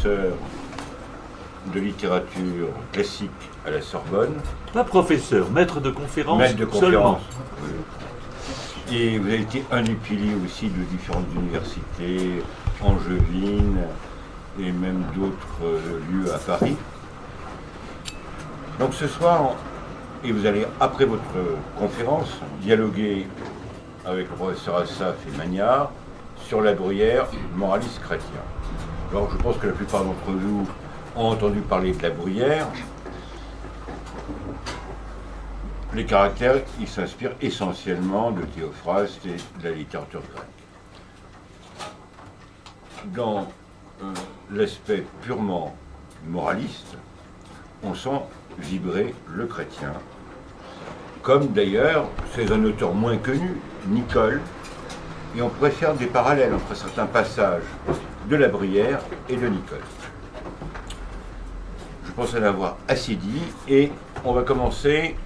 professeur de littérature classique à la Sorbonne. Pas professeur, maître de conférence. Maître de seulement. conférence. Oui. Et vous avez été un des piliers aussi de différentes universités, angevines et même d'autres lieux à Paris. Donc ce soir, et vous allez, après votre conférence, dialoguer avec le professeur Assaf et Magnard sur La Bruyère, moraliste chrétien. Alors je pense que la plupart d'entre vous ont entendu parler de La Bruyère. Les caractères, ils s'inspirent essentiellement de Théophraste et de la littérature grecque. Dans l'aspect purement moraliste, on sent vibrer le chrétien, comme d'ailleurs, c'est un auteur moins connu, Nicole, et on pourrait faire des parallèles entre certains passages de La Bruyère et de Nicole. Je pense en avoir assez dit, et on va commencer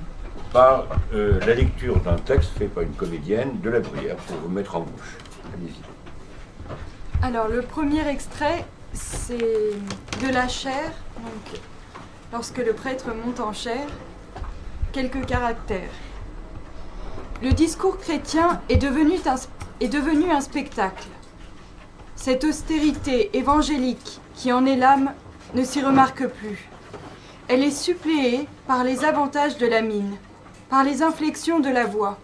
par la lecture d'un texte fait par une comédienne de La Bruyère, pour vous mettre en bouche. Allez-y. Alors, le premier extrait, c'est de la chair, donc lorsque le prêtre monte en chair, quelques caractères. Le discours chrétien est devenu un spectacle. Cette austérité évangélique qui en est l'âme ne s'y remarque plus. Elle est suppléée par les avantages de la mine, par les inflexions de la voix,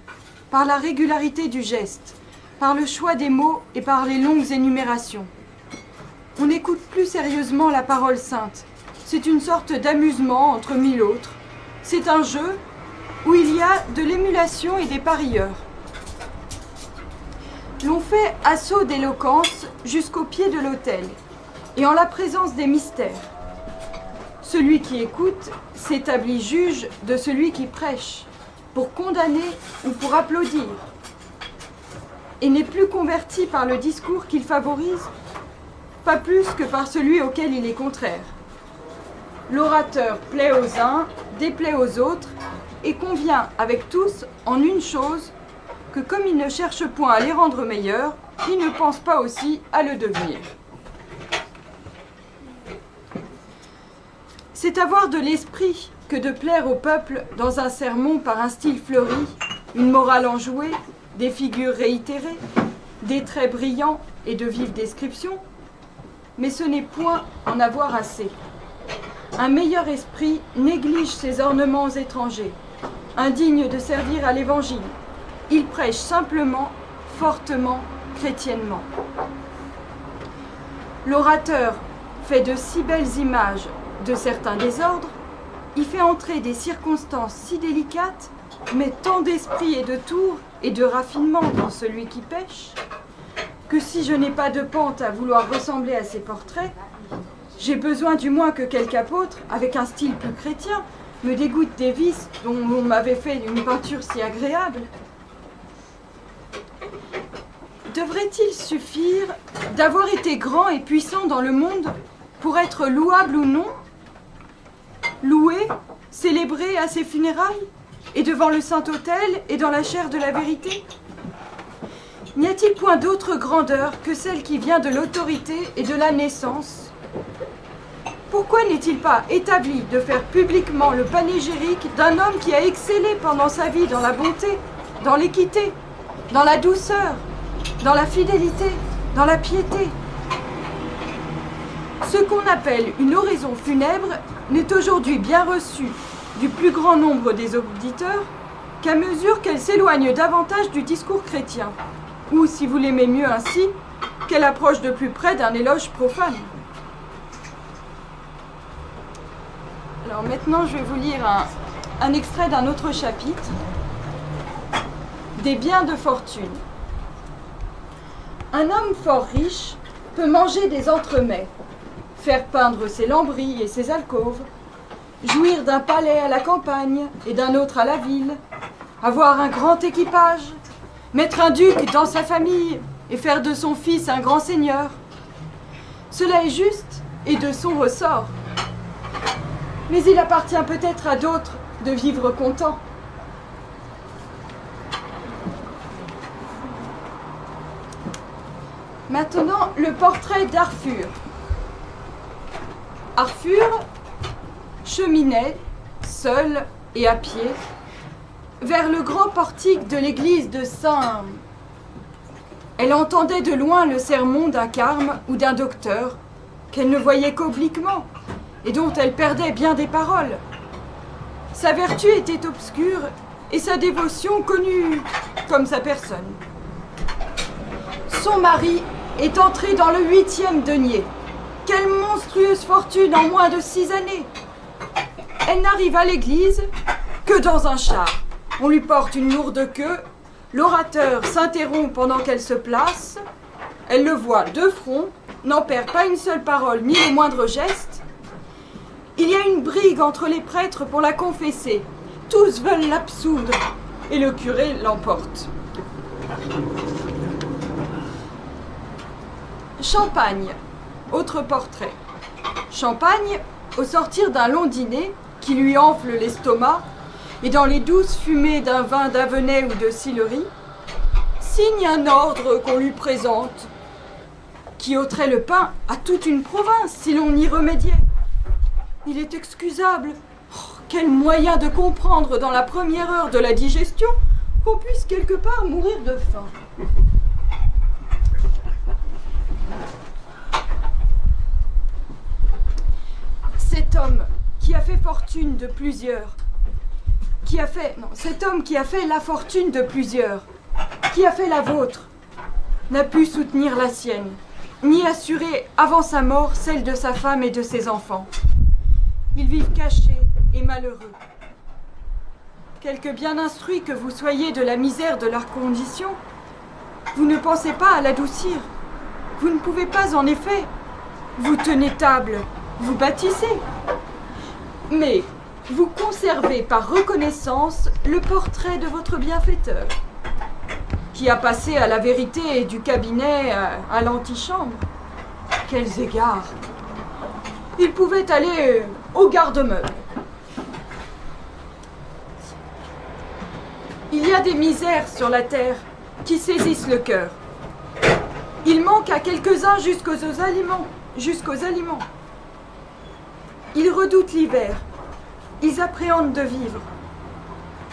par la régularité du geste, par le choix des mots et par les longues énumérations. On n'écoute plus sérieusement la parole sainte. C'est une sorte d'amusement entre mille autres. C'est un jeu où il y a de l'émulation et des parieurs. L'on fait assaut d'éloquence jusqu'au pied de l'autel et en la présence des mystères. Celui qui écoute s'établit juge de celui qui prêche, pour condamner ou pour applaudir, et n'est plus converti par le discours qu'il favorise, pas plus que par celui auquel il est contraire. L'orateur plaît aux uns, déplaît aux autres, et convient avec tous en une chose, que comme il ne cherche point à les rendre meilleurs, il ne pense pas aussi à le devenir. C'est avoir de l'esprit que de plaire au peuple dans un sermon par un style fleuri, une morale enjouée, des figures réitérées, des traits brillants et de vives descriptions, mais ce n'est point en avoir assez. Un meilleur esprit néglige ces ornements étrangers, indignes de servir à l'Évangile. Il prêche simplement, fortement, chrétiennement. L'orateur fait de si belles images de certains désordres, il fait entrer des circonstances si délicates, mais tant d'esprit et de tour et de raffinement dans celui qui pêche, que si je n'ai pas de pente à vouloir ressembler à ces portraits, j'ai besoin du moins que quelque apôtre, avec un style plus chrétien, me dégoûte des vices dont on m'avait fait une peinture si agréable. Devrait-il suffire d'avoir été grand et puissant dans le monde pour être louable ou non, loué, célébré à ses funérailles, et devant le Saint-Autel et dans la chair de la vérité? N'y a-t-il point d'autre grandeur que celle qui vient de l'autorité et de la naissance? Pourquoi n'est-il pas établi de faire publiquement le panégyrique d'un homme qui a excellé pendant sa vie dans la bonté, dans l'équité, dans la douceur, dans la fidélité, dans la piété? Ce qu'on appelle une oraison funèbre n'est aujourd'hui bien reçue du plus grand nombre des auditeurs qu'à mesure qu'elle s'éloigne davantage du discours chrétien, ou, si vous l'aimez mieux ainsi, qu'elle approche de plus près d'un éloge profane. Alors maintenant, je vais vous lire un extrait d'un autre chapitre, des biens de fortune. Un homme fort riche peut manger des entremets, faire peindre ses lambris et ses alcôves, jouir d'un palais à la campagne et d'un autre à la ville, avoir un grand équipage, mettre un duc dans sa famille et faire de son fils un grand seigneur. Cela est juste et de son ressort. Mais il appartient peut-être à d'autres de vivre contents. Maintenant, le portrait d'Arthur. Arthur cheminait, seul et à pied, vers le grand portique de l'église de Saint. Elle entendait de loin le sermon d'un carme ou d'un docteur, qu'elle ne voyait qu'obliquement, et dont elle perdait bien des paroles. Sa vertu était obscure, et sa dévotion connue comme sa personne. Son mari est entré dans le 8e denier. Quelle monstrueuse fortune en moins de 6 années! Elle n'arrive à l'église que dans un char. On lui porte une lourde queue, l'orateur s'interrompt pendant qu'elle se place, elle le voit de front, n'en perd pas une seule parole ni le moindre geste. Il y a une brigue entre les prêtres pour la confesser. Tous veulent l'absoudre et le curé l'emporte. Champagne, autre portrait. Champagne, au sortir d'un long dîner qui lui enfle l'estomac et dans les douces fumées d'un vin d'Avenay ou de Sillery, signe un ordre qu'on lui présente, qui ôterait le pain à toute une province si l'on y remédiait. Il est excusable. Oh, quel moyen de comprendre dans la première heure de la digestion qu'on puisse quelque part mourir de faim. Cet homme qui a fait fortune de plusieurs, cet homme qui a fait la fortune de plusieurs, qui a fait la vôtre, n'a pu soutenir la sienne, ni assurer avant sa mort celle de sa femme et de ses enfants. Ils vivent cachés et malheureux. Quelque bien instruits que vous soyez de la misère de leur condition, vous ne pensez pas à l'adoucir. Vous ne pouvez pas, en effet. Vous tenez table, vous bâtissez. Mais vous conservez par reconnaissance le portrait de votre bienfaiteur, qui a passé à la vérité et du cabinet à l'antichambre. Quels égards! Il pouvait aller au garde-meuble. Il y a des misères sur la terre qui saisissent le cœur. Il manque à quelques-uns jusqu'aux aliments. Ils redoutent l'hiver. Ils appréhendent de vivre.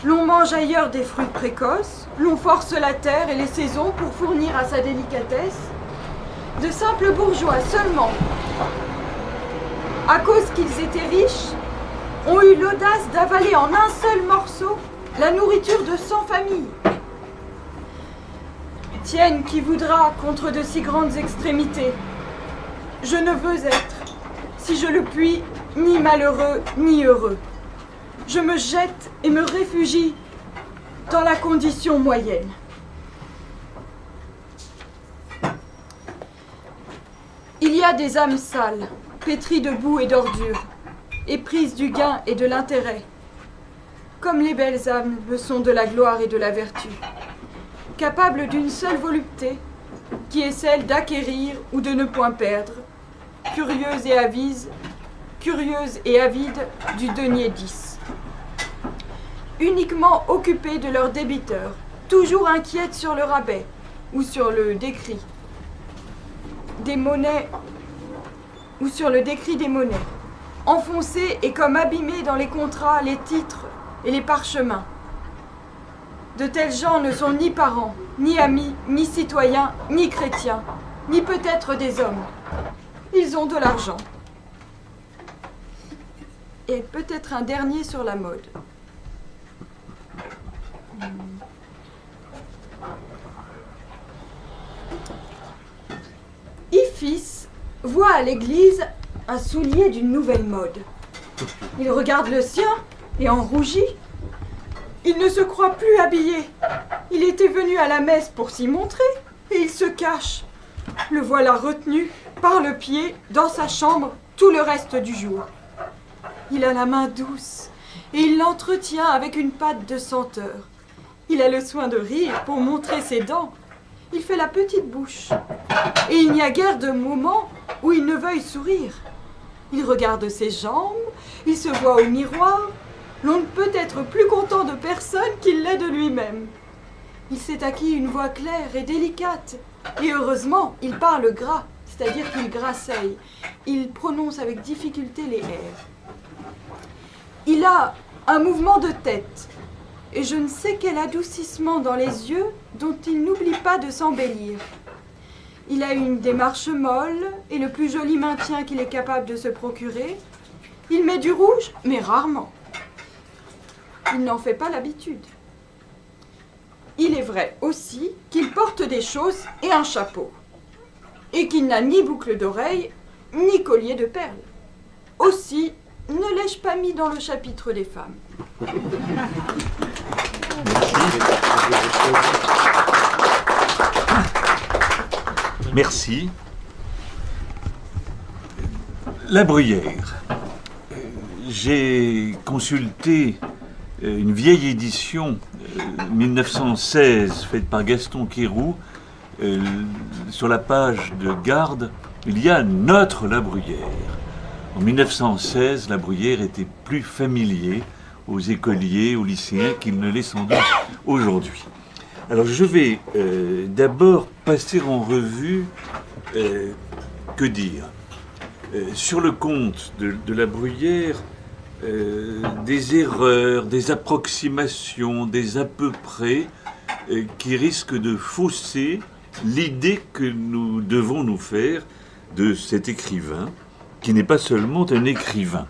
L'on mange ailleurs des fruits précoces, l'on force la terre et les saisons pour fournir à sa délicatesse. De simples bourgeois seulement, à cause qu'ils étaient riches, ont eu l'audace d'avaler en un seul morceau la nourriture de 100 familles. Tienne qui voudra contre de si grandes extrémités. Je ne veux être, si je le puis, ni malheureux ni heureux. Je me jette et me réfugie dans la condition moyenne. Il y a des âmes sales, pétries de boue et d'ordures, éprises du gain et de l'intérêt, comme les belles âmes le sont de la gloire et de la vertu, capables d'une seule volupté, qui est celle d'acquérir ou de ne point perdre, curieuses et avides du denier 10. Uniquement occupées de leurs débiteurs, toujours inquiètes sur le rabais ou sur le décrit des monnaies, enfoncées et comme abîmées dans les contrats, les titres et les parchemins. De tels gens ne sont ni parents, ni amis, ni citoyens, ni chrétiens, ni peut-être des hommes. Ils ont de l'argent. Et peut-être un dernier sur la mode. Iphis voit à l'église un soulier d'une nouvelle mode. Il regarde le sien et en rougit. Il ne se croit plus habillé. Il était venu à la messe pour s'y montrer et il se cache. Le voilà retenu par le pied dans sa chambre tout le reste du jour. Il a la main douce et il l'entretient avec une pâte de senteur. Il a le soin de rire pour montrer ses dents. Il fait la petite bouche. Et il n'y a guère de moment où il ne veuille sourire. Il regarde ses jambes, il se voit au miroir. L'on ne peut être plus content de personne qu'il l'est de lui-même. Il s'est acquis une voix claire et délicate. Et heureusement, il parle gras, c'est-à-dire qu'il grasseille. Il prononce avec difficulté les R. Il a un mouvement de tête et je ne sais quel adoucissement dans les yeux dont il n'oublie pas de s'embellir. Il a une démarche molle et le plus joli maintien qu'il est capable de se procurer. Il met du rouge, mais rarement. Il n'en fait pas l'habitude. Il est vrai aussi qu'il porte des chausses et un chapeau, et qu'il n'a ni boucle d'oreille, ni collier de perles. Aussi, ne l'ai-je pas mis dans le chapitre des femmes. Merci. La Bruyère. J'ai consulté une vieille édition 1916 faite par Gaston Quéroux. Sur la page de garde, il y a notre La Bruyère. En 1916, La Bruyère était plus familier aux écoliers, aux lycéens qu'il ne l'est sans doute aujourd'hui. Alors je vais d'abord passer en revue, que dire, sur le compte de La Bruyère, des erreurs, des approximations, des à peu près, qui risquent de fausser l'idée que nous devons nous faire de cet écrivain, qui n'est pas seulement un écrivain.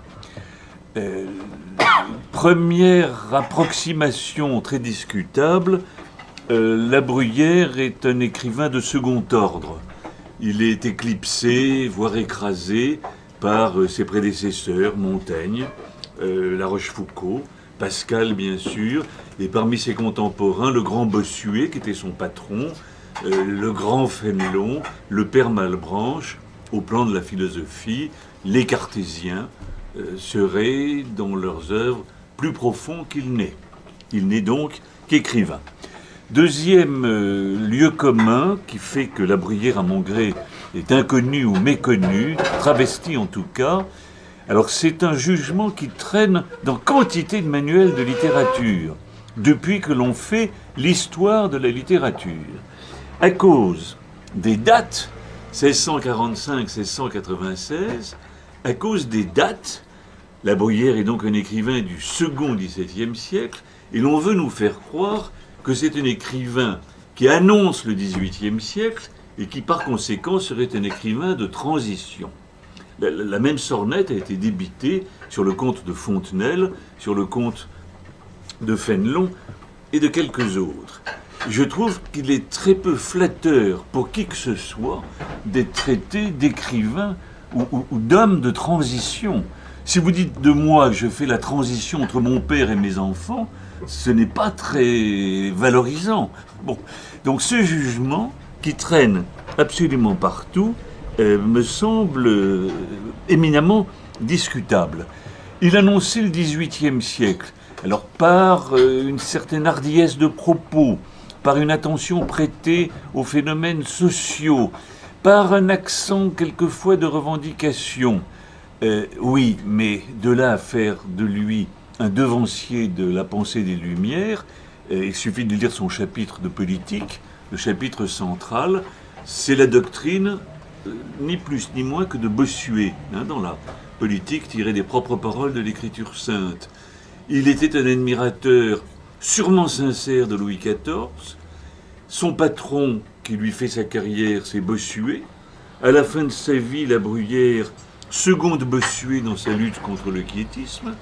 Première approximation très discutable, La Bruyère est un écrivain de second ordre. Il est éclipsé, voire écrasé, par ses prédécesseurs, Montaigne, La Rochefoucauld, Pascal bien sûr, et parmi ses contemporains, le grand Bossuet, qui était son patron, le grand Fénelon, le père Malebranche, au plan de la philosophie, les cartésiens seraient, dans leurs œuvres, plus profonds qu'il n'est. Il n'est donc qu'écrivain. Deuxième lieu commun qui fait que La Bruyère, à mon gré, est inconnu ou méconnu, travesti en tout cas, alors c'est un jugement qui traîne dans quantité de manuels de littérature, depuis que l'on fait l'histoire de la littérature. À cause des dates, 1645-1696, à cause des dates, La Bruyère est donc un écrivain du second XVIIe siècle, et l'on veut nous faire croire que c'est un écrivain qui annonce le XVIIIe siècle et qui par conséquent serait un écrivain de transition. La même sornette a été débitée sur le compte de Fontenelle, sur le compte de Fénelon et de quelques autres. Je trouve qu'il est très peu flatteur pour qui que ce soit d'être traité d'écrivain ou d'homme de transition. Si vous dites de moi que je fais la transition entre mon père et mes enfants, ce n'est pas très valorisant. Bon. Donc ce jugement, qui traîne absolument partout, me semble éminemment discutable. Il annonçait le XVIIIe siècle, alors par une certaine hardiesse de propos, par une attention prêtée aux phénomènes sociaux, par un accent quelquefois de revendication. Oui, mais de là à faire de lui un devancier de la pensée des Lumières, il suffit de lire son chapitre de politique, le chapitre central, c'est la doctrine, ni plus ni moins que de Bossuet, dans la politique tirée des propres paroles de l'Écriture sainte. Il était un admirateur sûrement sincère de Louis XIV. Son patron, qui lui fait sa carrière, c'est Bossuet. À la fin de sa vie, La Bruyère seconde Bossuet dans sa lutte contre le quiétisme.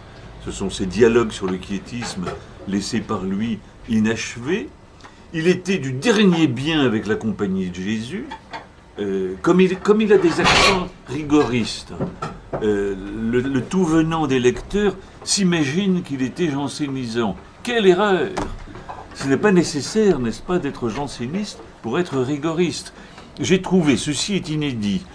Ce sont ses dialogues sur le quiétisme laissés par lui inachevés. Il était du dernier bien avec la Compagnie de Jésus. Comme il a des accents rigoristes, le tout venant des lecteurs s'imagine qu'il était jansénisant. Quelle erreur! Ce n'est pas nécessaire, n'est-ce pas, d'être janséniste pour être rigoriste. J'ai trouvé, ceci est inédit,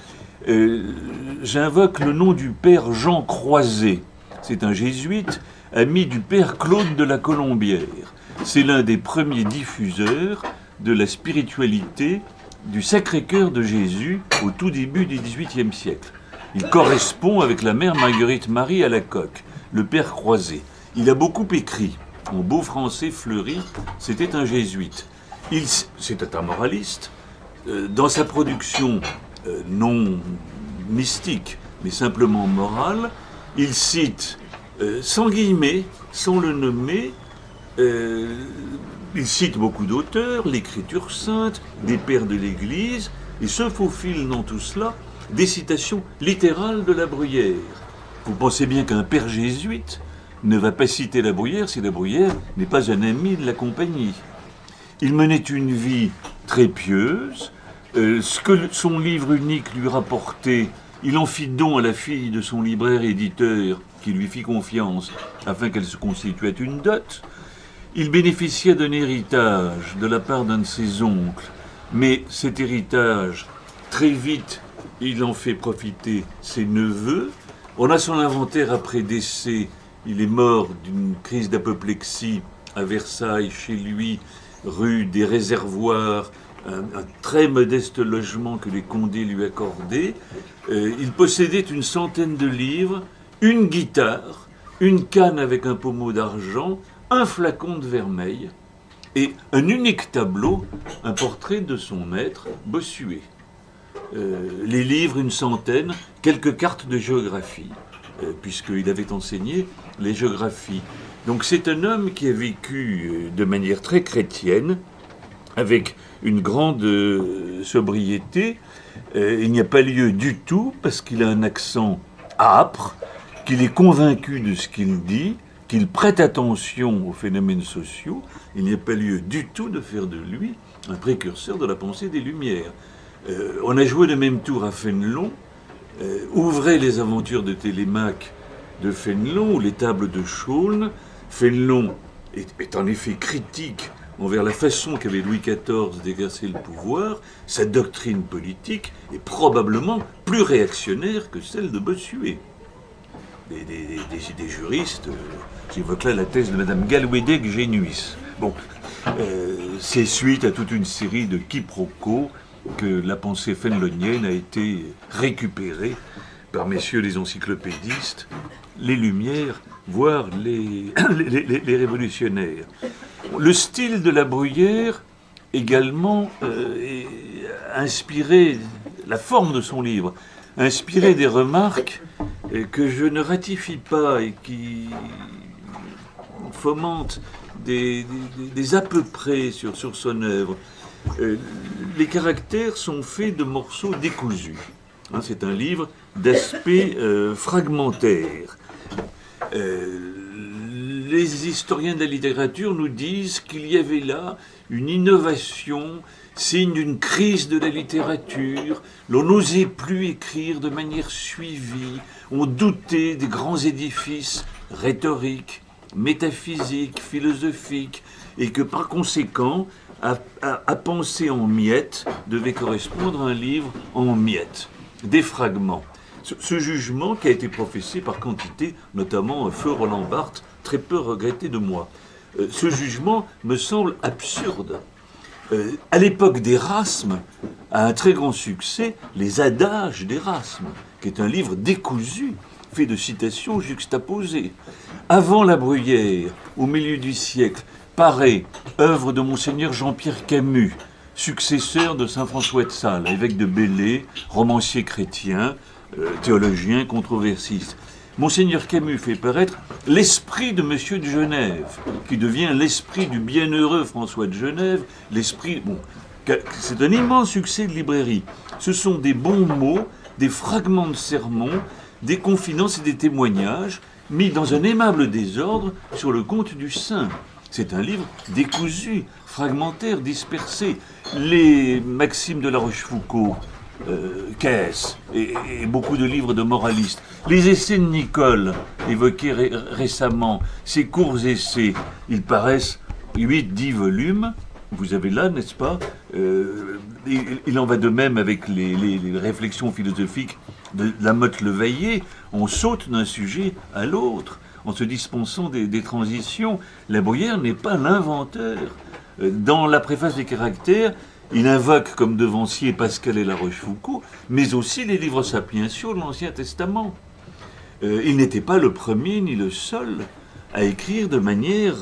j'invoque le nom du père Jean Croiset. C'est un jésuite, ami du père Claude de la Colombière. C'est l'un des premiers diffuseurs de la spiritualité du Sacré-Cœur de Jésus au tout début du XVIIIe siècle. Il correspond avec la mère Marguerite-Marie à la Coque, le père Croiset. Il a beaucoup écrit. En beau français fleuri, c'était un jésuite. C'était un moraliste. Dans sa production, non mystique, mais simplement moral. Il cite, sans guillemets, sans le nommer, il cite beaucoup d'auteurs, l'Écriture sainte, des pères de l'Église, et se faufile dans tout cela des citations littérales de La Bruyère. Vous pensez bien qu'un père jésuite ne va pas citer La Bruyère si La Bruyère n'est pas un ami de la compagnie. Il menait une vie très pieuse. Ce que son livre unique lui rapportait, il en fit don à la fille de son libraire éditeur, qui lui fit confiance afin qu'elle se constituât une dot. Il bénéficiait d'un héritage de la part d'un de ses oncles, mais cet héritage, très vite, il en fait profiter ses neveux. On a son inventaire après décès. Il est mort d'une crise d'apoplexie à Versailles, chez lui, rue des Réservoirs, un très modeste logement que les Condés lui accordaient. Il possédait une centaine de livres, une guitare, une canne avec un pommeau d'argent, un flacon de vermeil et un unique tableau, un portrait de son maître, Bossuet. Les livres, une centaine, quelques cartes de géographie, puisqu'il avait enseigné les géographies. Donc c'est un homme qui a vécu de manière très chrétienne, avec une grande sobriété. Il n'y a pas lieu du tout, parce qu'il a un accent âpre, qu'il est convaincu de ce qu'il dit, qu'il prête attention aux phénomènes sociaux. Il n'y a pas lieu du tout de faire de lui un précurseur de la pensée des Lumières. On a joué le même tour à Fénelon, ouvrez les aventures de Télémaque de Fénelon ou les tables de Chaulnes. Fénelon est en effet critique envers la façon qu'avait Louis XIV d'exercer le pouvoir. Sa doctrine politique est probablement plus réactionnaire que celle de Bossuet. Des juristes, j'évoque là la thèse de Madame Galwedek Génuis. Bon, c'est suite à toute une série de quiproquos que la pensée fénelonienne a été récupérée par messieurs les encyclopédistes, les Lumières, voire les révolutionnaires. Le style de La Bruyère, également, inspiré, la forme de son livre, inspiré des remarques que je ne ratifie pas et qui fomentent des à peu près sur son œuvre. Les caractères sont faits de morceaux décousus. C'est un livre d'aspect fragmentaire. Les historiens de la littérature nous disent qu'il y avait là une innovation, signe d'une crise de la littérature. L'on n'osait plus écrire de manière suivie. On doutait des grands édifices rhétoriques, métaphysiques, philosophiques, et que par conséquent, à penser en miettes devait correspondre à un livre en miettes, des fragments. Ce jugement qui a été professé par quantité, notamment feu Roland Barthes, très peu regretté de moi. Ce jugement me semble absurde. À l'époque d'Érasme, a un très grand succès les Adages d'Érasme, qui est un livre décousu, fait de citations juxtaposées. Avant La Bruyère, au milieu du siècle, paraît œuvre de Monseigneur Jean-Pierre Camus, successeur de saint François de Sales, évêque de Belley, romancier chrétien, théologien, controversiste. Monseigneur Camus fait paraître l'esprit de Monsieur de Genève, qui devient l'esprit du bienheureux François de Genève, l'esprit... Bon, c'est un immense succès de librairie. Ce sont des bons mots, des fragments de sermons, des confidences et des témoignages, mis dans un aimable désordre sur le compte du saint. C'est un livre décousu, fragmentaire, dispersé. Les maximes de La Rochefoucauld, Caisse et beaucoup de livres de moralistes. Les essais de Nicole, évoqués récemment, ces courts essais, ils paraissent 8-10 volumes. Vous avez là, n'est-ce pas, il en va de même avec les réflexions philosophiques de Lamotte Levaillé. On saute d'un sujet à l'autre en se dispensant des transitions. La Bruyère n'est pas l'inventeur. Dans la préface des caractères, il invoque comme devancier Pascal et La Rochefoucauld, mais aussi les livres sapientiaux de l'Ancien Testament. Il n'était pas le premier ni le seul à écrire de manière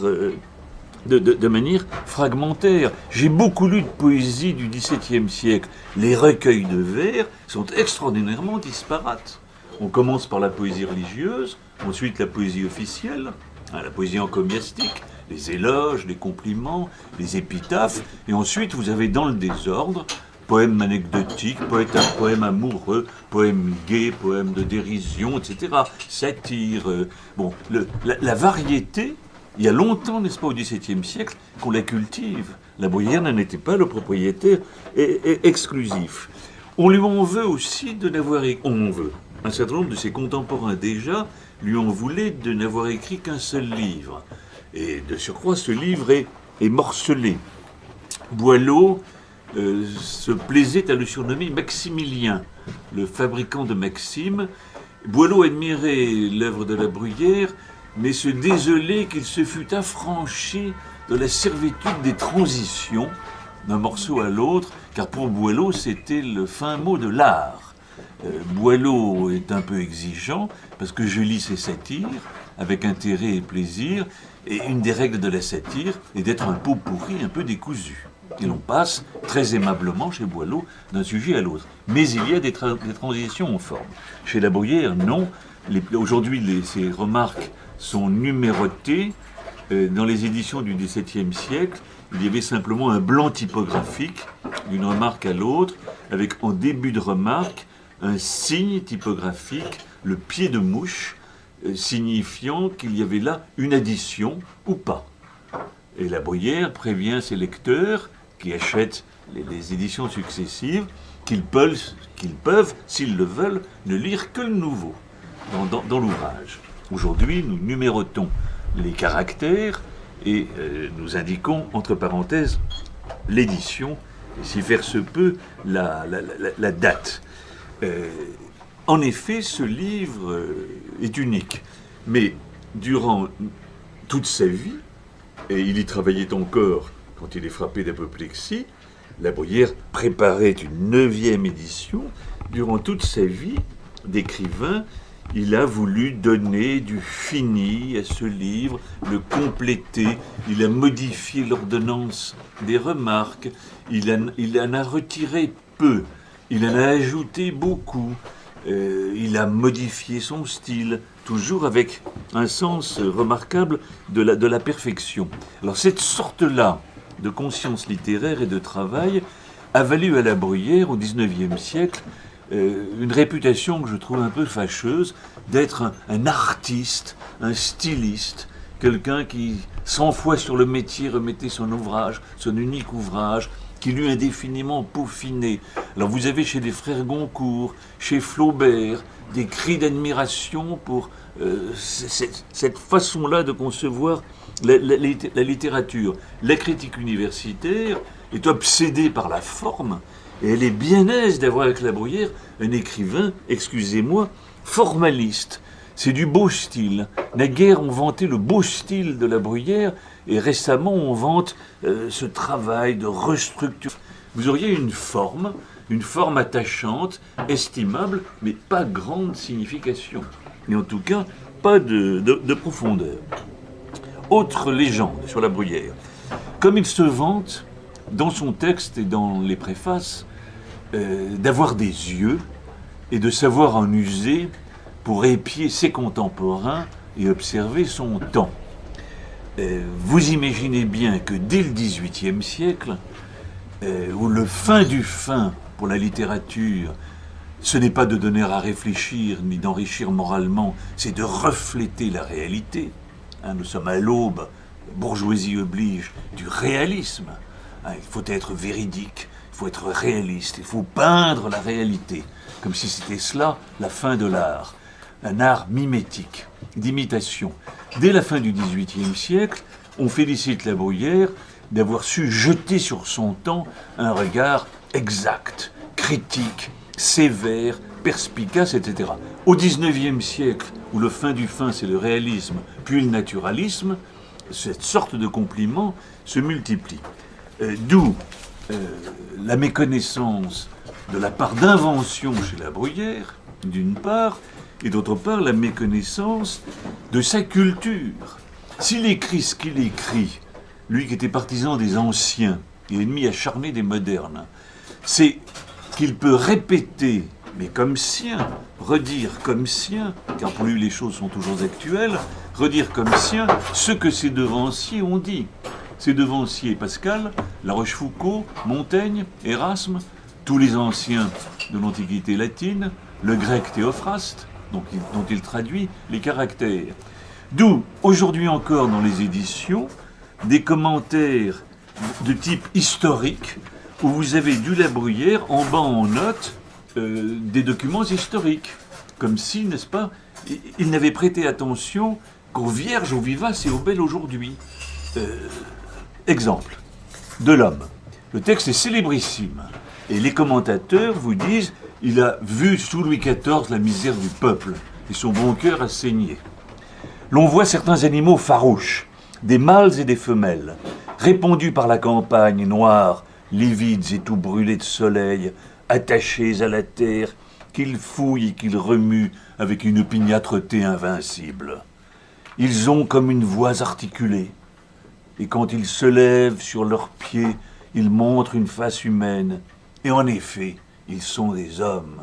de manière fragmentaire. J'ai beaucoup lu de poésie du XVIIe siècle. Les recueils de vers sont extraordinairement disparates. On commence par la poésie religieuse, ensuite la poésie officielle, la poésie encomiastique, les éloges, les compliments, les épitaphes, et ensuite vous avez dans le désordre poèmes anecdotiques, poèmes amoureux, poèmes gays, poèmes de dérision, etc. Satire. Bon, la variété, il y a longtemps, n'est-ce pas, au XVIIe siècle, qu'on la cultive. La Bruyère n'en était pas le propriétaire exclusif. On lui en veut aussi de n'avoir... On veut. Un certain nombre de ses contemporains déjà lui en voulaient de n'avoir écrit qu'un seul livre. Et de surcroît, ce livre est morcelé. Boileau se plaisait à le surnommer Maximilien, le fabricant de Maximes. Boileau admirait l'œuvre de la Bruyère, mais se désolait qu'il se fût affranchi de la servitude des transitions d'un morceau à l'autre, car pour Boileau, c'était le fin mot de l'art. Boileau est un peu exigeant, parce que je lis ses satires avec intérêt et plaisir, et une des règles de la satire est d'être un pot pourri un peu décousu. Et l'on passe très aimablement chez Boileau d'un sujet à l'autre. Mais il y a des transitions en forme. Chez la Bruyère, non. Aujourd'hui, ces remarques sont numérotées. Dans les éditions du XVIIe siècle, il y avait simplement un blanc typographique d'une remarque à l'autre, avec en début de remarque un signe typographique, le pied de mouche, signifiant qu'il y avait là une addition ou pas. Et la Bruyère prévient ses lecteurs qui achètent les éditions successives qu'ils peuvent, s'ils le veulent, ne lire que le nouveau dans l'ouvrage. Aujourd'hui, nous numérotons les caractères et nous indiquons, entre parenthèses, l'édition, et si faire se peut, la date. En effet, ce livre est unique, mais durant toute sa vie, et il y travaillait encore quand il est frappé d'apoplexie, la Bruyère préparait une 9e édition. Durant toute sa vie d'écrivain, il a voulu donner du fini à ce livre, le compléter, il a modifié l'ordonnance des remarques, il en a retiré peu, il en a ajouté beaucoup, il a modifié son style, toujours avec un sens remarquable de la perfection. Alors cette sorte-là de conscience littéraire et de travail a valu à la Bruyère, au XIXe siècle, une réputation que je trouve un peu fâcheuse, d'être un artiste, un styliste, quelqu'un qui, 100 fois sur le métier, remettait son ouvrage, son unique ouvrage, qui l'eût indéfiniment peaufiné. Alors vous avez chez les frères Goncourt, chez Flaubert, des cris d'admiration pour cette façon-là de concevoir la littérature. La critique universitaire est obsédée par la forme, et elle est bien aise d'avoir avec la Bruyère un écrivain, excusez-moi, formaliste. C'est du beau style. Naguère, on vantait le beau style de la Bruyère, et récemment, on vante ce travail de restructuration. Vous auriez une forme attachante, estimable, mais pas grande signification. Et en tout cas, pas de profondeur. Autre légende sur la Bruyère. Comme il se vante, dans son texte et dans les préfaces, d'avoir des yeux et de savoir en user pour épier ses contemporains et observer son temps. Vous imaginez bien que dès le XVIIIe siècle, où le fin du fin pour la littérature, ce n'est pas de donner à réfléchir ni d'enrichir moralement, c'est de refléter la réalité. Nous sommes à l'aube, bourgeoisie oblige, du réalisme. Il faut être véridique, il faut être réaliste, il faut peindre la réalité, comme si c'était cela la fin de l'art. Un art mimétique, d'imitation. Dès la fin du XVIIIe siècle, on félicite la Bruyère d'avoir su jeter sur son temps un regard exact, critique, sévère, perspicace, etc. Au XIXe siècle, où le fin du fin, c'est le réalisme, puis le naturalisme, cette sorte de compliment se multiplie. D'où la méconnaissance de la part d'invention chez la Bruyère, d'une part, et d'autre part la méconnaissance de sa culture. S'il écrit ce qu'il écrit lui qui était partisan des anciens et ennemi acharné des modernes, c'est qu'il peut répéter, mais comme sien, redire comme sien, car pour lui les choses sont toujours actuelles, redire comme sien ce que ses devanciers ont dit. Ses devanciers, Pascal, La Rochefoucauld, Montaigne, Erasme, tous les anciens de l'Antiquité latine, le grec Théophraste, dont il traduit les caractères. D'où, aujourd'hui encore dans les éditions, des commentaires de type historique, où vous avez du La Bruyère en bas en note des documents historiques, comme si, n'est-ce pas, il n'avait prêté attention qu'aux vierges, aux vivaces et aux belles aujourd'hui. Exemple, de l'homme. Le texte est célébrissime. Et les commentateurs vous disent, il a vu sous Louis XIV la misère du peuple, et son bon cœur a saigné. L'on voit certains animaux farouches, des mâles et des femelles, répandus par la campagne noire, livides et tout brûlés de soleil, attachés à la terre, qu'ils fouillent et qu'ils remuent avec une opiniâtreté invincible. Ils ont comme une voix articulée, et quand ils se lèvent sur leurs pieds, ils montrent une face humaine, et en effet, ils sont des hommes.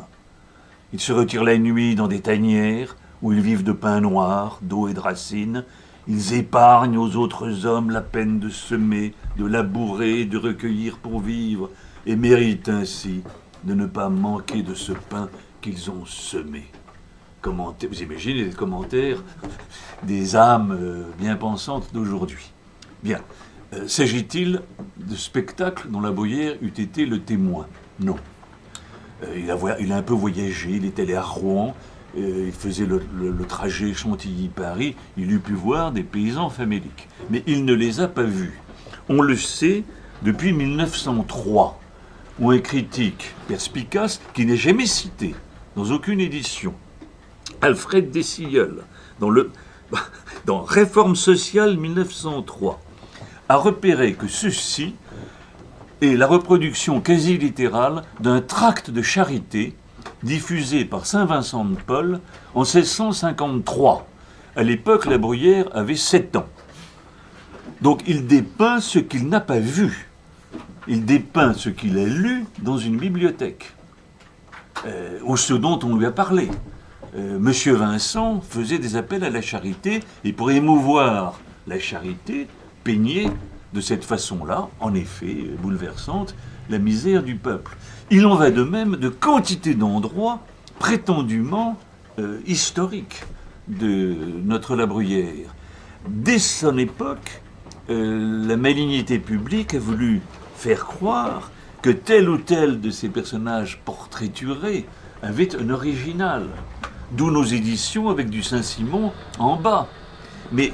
Ils se retirent la nuit dans des tanières, où ils vivent de pain noir, d'eau et de racines. Ils épargnent aux autres hommes la peine de semer, de labourer, de recueillir pour vivre, et méritent ainsi de ne pas manquer de ce pain qu'ils ont semé. Vous imaginez les commentaires des âmes bien pensantes d'aujourd'hui. Bien. S'agit-il de spectacles dont La Bruyère eût été le témoin? Non. Il a un peu voyagé, il est allé à Rouen, il faisait le trajet Chantilly-Paris, il eût pu voir des paysans faméliques. Mais il ne les a pas vus. On le sait depuis 1903, où un critique perspicace, qui n'est jamais cité dans aucune édition, Alfred Dessilleul, dans Réforme sociale 1903, a repéré que ceci est la reproduction quasi littérale d'un tract de charité diffusé par Saint Vincent de Paul en 1653. À l'époque, La Bruyère avait 7 ans. Donc il dépeint ce qu'il n'a pas vu. Il dépeint ce qu'il a lu dans une bibliothèque, ou ce dont on lui a parlé. Monsieur Vincent faisait des appels à la charité, et pour émouvoir la charité, peignait de cette façon-là, en effet, bouleversante, la misère du peuple. Il en va de même de quantité d'endroits prétendument historiques de notre La Bruyère. Dès son époque, la malignité publique a voulu faire croire que tel ou tel de ces personnages portraiturés avait un original. D'où nos éditions avec du Saint-Simon en bas. Mais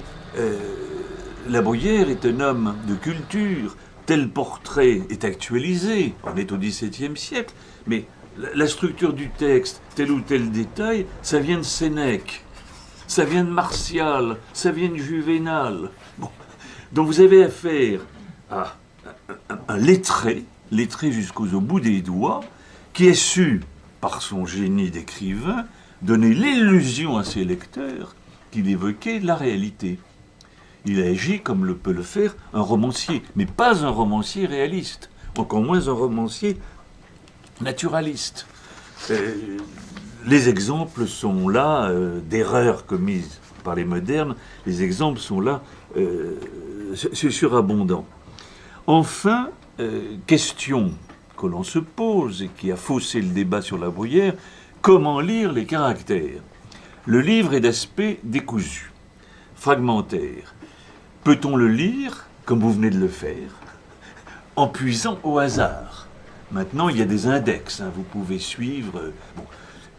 La Bruyère est un homme de culture. Tel portrait est actualisé. On est au XVIIe siècle. Mais la structure du texte, tel ou tel détail, ça vient de Sénèque. Ça vient de Martial. Ça vient de Juvénal. Bon. Donc vous avez affaire à un lettré jusqu'au bout des doigts, qui a su, par son génie d'écrivain, donner l'illusion à ses lecteurs qu'il évoquait la réalité. Il a agi comme le peut le faire un romancier, mais pas un romancier réaliste, encore moins un romancier naturaliste. Les exemples sont là d'erreurs commises par les modernes, les exemples sont là surabondants. Enfin, question que l'on se pose et qui a faussé le débat sur La Bruyère, comment lire les caractères? Le livre est d'aspect décousu, fragmentaire. Peut-on le lire, comme vous venez de le faire, en puisant au hasard? Maintenant, il y a des index, vous pouvez suivre. Bon.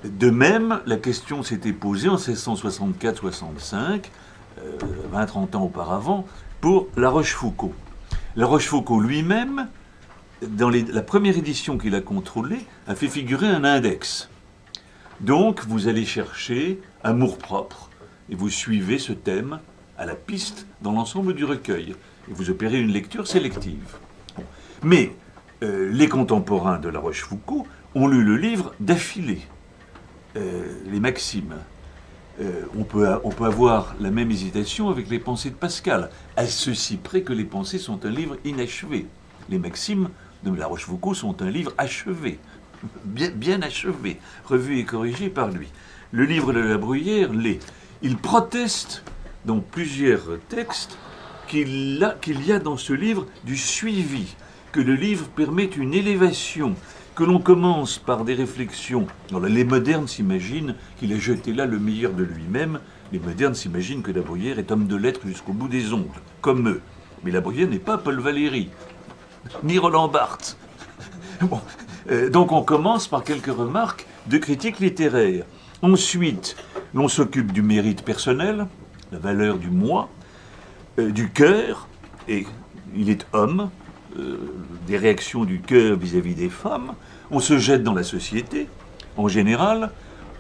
De même, la question s'était posée en 1664-65, 20-30 ans auparavant, pour La Rochefoucauld. La Rochefoucauld lui-même, dans la première édition qu'il a contrôlée, a fait figurer un index. Donc, vous allez chercher amour-propre, et vous suivez ce thème à la piste dans l'ensemble du recueil. Et vous opérez une lecture sélective. Bon. Mais les contemporains de La Rochefoucauld ont lu le livre d'affilée, les Maximes. On peut avoir la même hésitation avec les pensées de Pascal, à ceci près que les pensées sont un livre inachevé. Les maximes de La Rochefoucauld sont un livre achevé, bien achevé, revu et corrigé par lui. Le livre de La Bruyère l'est. Il proteste dans plusieurs textes qu'il y a dans ce livre du suivi, que le livre permet une élévation, que l'on commence par des réflexions. Alors, les modernes s'imaginent qu'il a jeté là le meilleur de lui-même. Les modernes s'imaginent que La Bruyère est homme de lettres jusqu'au bout des ongles, comme eux. Mais La Bruyère n'est pas Paul Valéry, ni Roland Barthes. Bon, donc on commence par quelques remarques de critique littéraire. Ensuite, l'on s'occupe du mérite personnel, la valeur du moi, du cœur, et il est homme, des réactions du cœur vis-à-vis des femmes. On se jette dans la société, en général,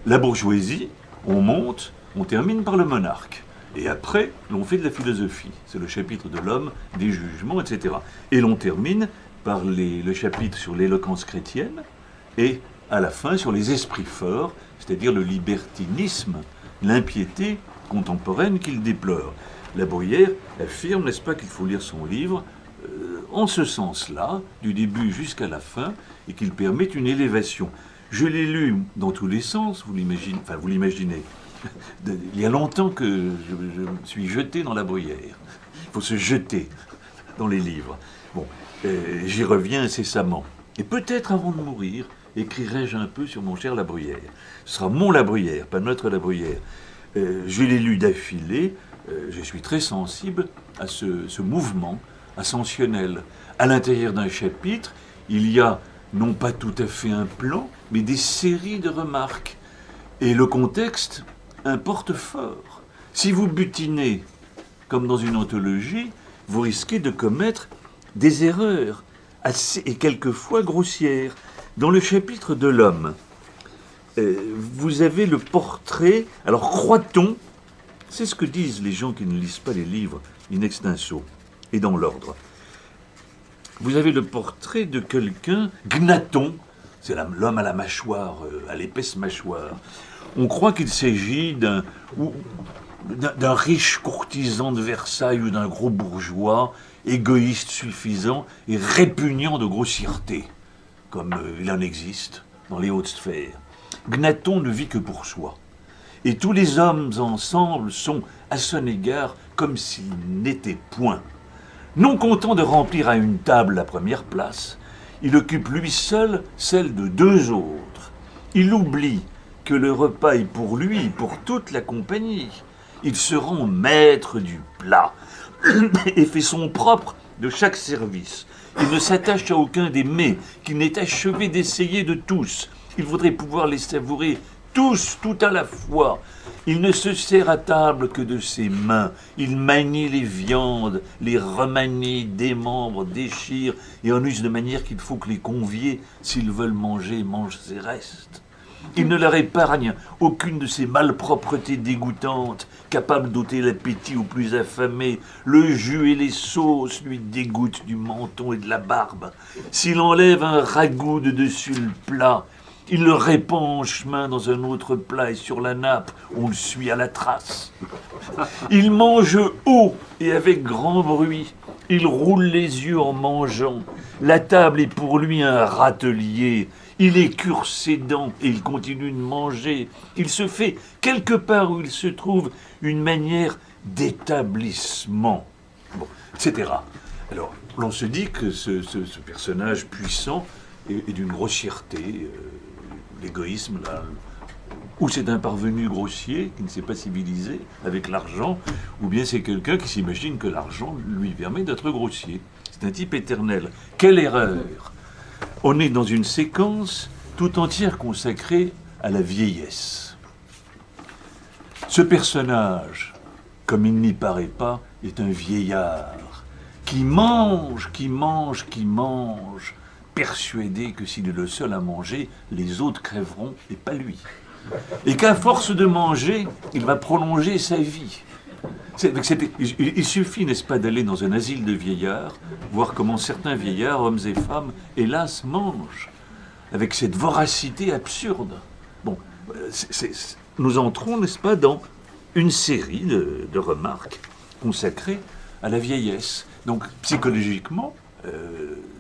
la bourgeoisie, on monte, on termine par le monarque. Et après, l'on fait de la philosophie. C'est le chapitre de l'homme, des jugements, etc. Et l'on termine par le chapitre sur l'éloquence chrétienne, et à la fin sur les esprits forts, c'est-à-dire le libertinisme, l'impiété contemporaine qu'il déplore. La Bruyère affirme, n'est-ce pas, qu'il faut lire son livre en ce sens-là, du début jusqu'à la fin, et qu'il permet une élévation. Je l'ai lu dans tous les sens, vous l'imaginez. Il y a longtemps que je me suis jeté dans La Bruyère. Il faut se jeter dans les livres. Bon, j'y reviens incessamment. Et peut-être avant de mourir, écrirai-je un peu sur mon cher La Bruyère. Ce sera mon La Bruyère, pas notre La Bruyère. Je l'ai lu d'affilée. Je suis très sensible à ce mouvement ascensionnel. À l'intérieur d'un chapitre, il y a non pas tout à fait un plan, mais des séries de remarques. Et le contexte importe fort. Si vous butinez, comme dans une anthologie, vous risquez de commettre des erreurs, assez et quelquefois grossières. Dans le chapitre de l'homme, vous avez le portrait, alors croit-on, c'est ce que disent les gens qui ne lisent pas les livres in extenso, et dans l'ordre. Vous avez le portrait de quelqu'un, Gnaton, c'est l'homme à la mâchoire, à l'épaisse mâchoire. On croit qu'il s'agit d'un riche courtisan de Versailles ou d'un gros bourgeois, égoïste suffisant et répugnant de grossièreté, comme il en existe dans les hautes sphères. Gnaton ne vit que pour soi. Et tous les hommes ensemble sont, à son égard, comme s'ils n'étaient point. Non content de remplir à une table la première place, il occupe lui seul celle de deux autres. Il oublie que le repas est pour lui, pour toute la compagnie. Il se rend maître du plat et fait son propre de chaque service. Il ne s'attache à aucun des mets qu'il n'ait achevé d'essayer de tous. Il voudrait pouvoir les savourer tous, tout à la fois. Il ne se sert à table que de ses mains. Il manie les viandes, les remanie, démembre, déchire, et en use de manière qu'il faut que les conviés, s'ils veulent manger, mangent ses restes. Il ne leur épargne aucune de ces malpropretés dégoûtantes, capables d'ôter l'appétit aux plus affamés. Le jus et les sauces lui dégoûtent du menton et de la barbe. S'il enlève un ragoût de dessus le plat, il le répand en chemin dans un autre plat et sur la nappe, on le suit à la trace. Il mange haut et avec grand bruit. Il roule les yeux en mangeant. La table est pour lui un râtelier. Il écure ses dents et il continue de manger. Il se fait, quelque part où il se trouve, une manière d'établissement, bon, etc. Alors, l'on se dit que ce personnage puissant est d'une grossièreté, l'égoïsme, là, ou c'est un parvenu grossier qui ne s'est pas civilisé avec l'argent, ou bien c'est quelqu'un qui s'imagine que l'argent lui permet d'être grossier. C'est un type éternel. Quelle erreur! On est dans une séquence tout entière consacrée à la vieillesse. Ce personnage, comme il n'y paraît pas, est un vieillard qui mange, persuadé que s'il est le seul à manger, les autres crèveront et pas lui. Et qu'à force de manger, il va prolonger sa vie. Il suffit, n'est-ce pas, d'aller dans un asile de vieillards, voir comment certains vieillards, hommes et femmes, hélas, mangent, avec cette voracité absurde. Bon, nous entrons, n'est-ce pas, dans une série de remarques consacrées à la vieillesse. Donc, psychologiquement,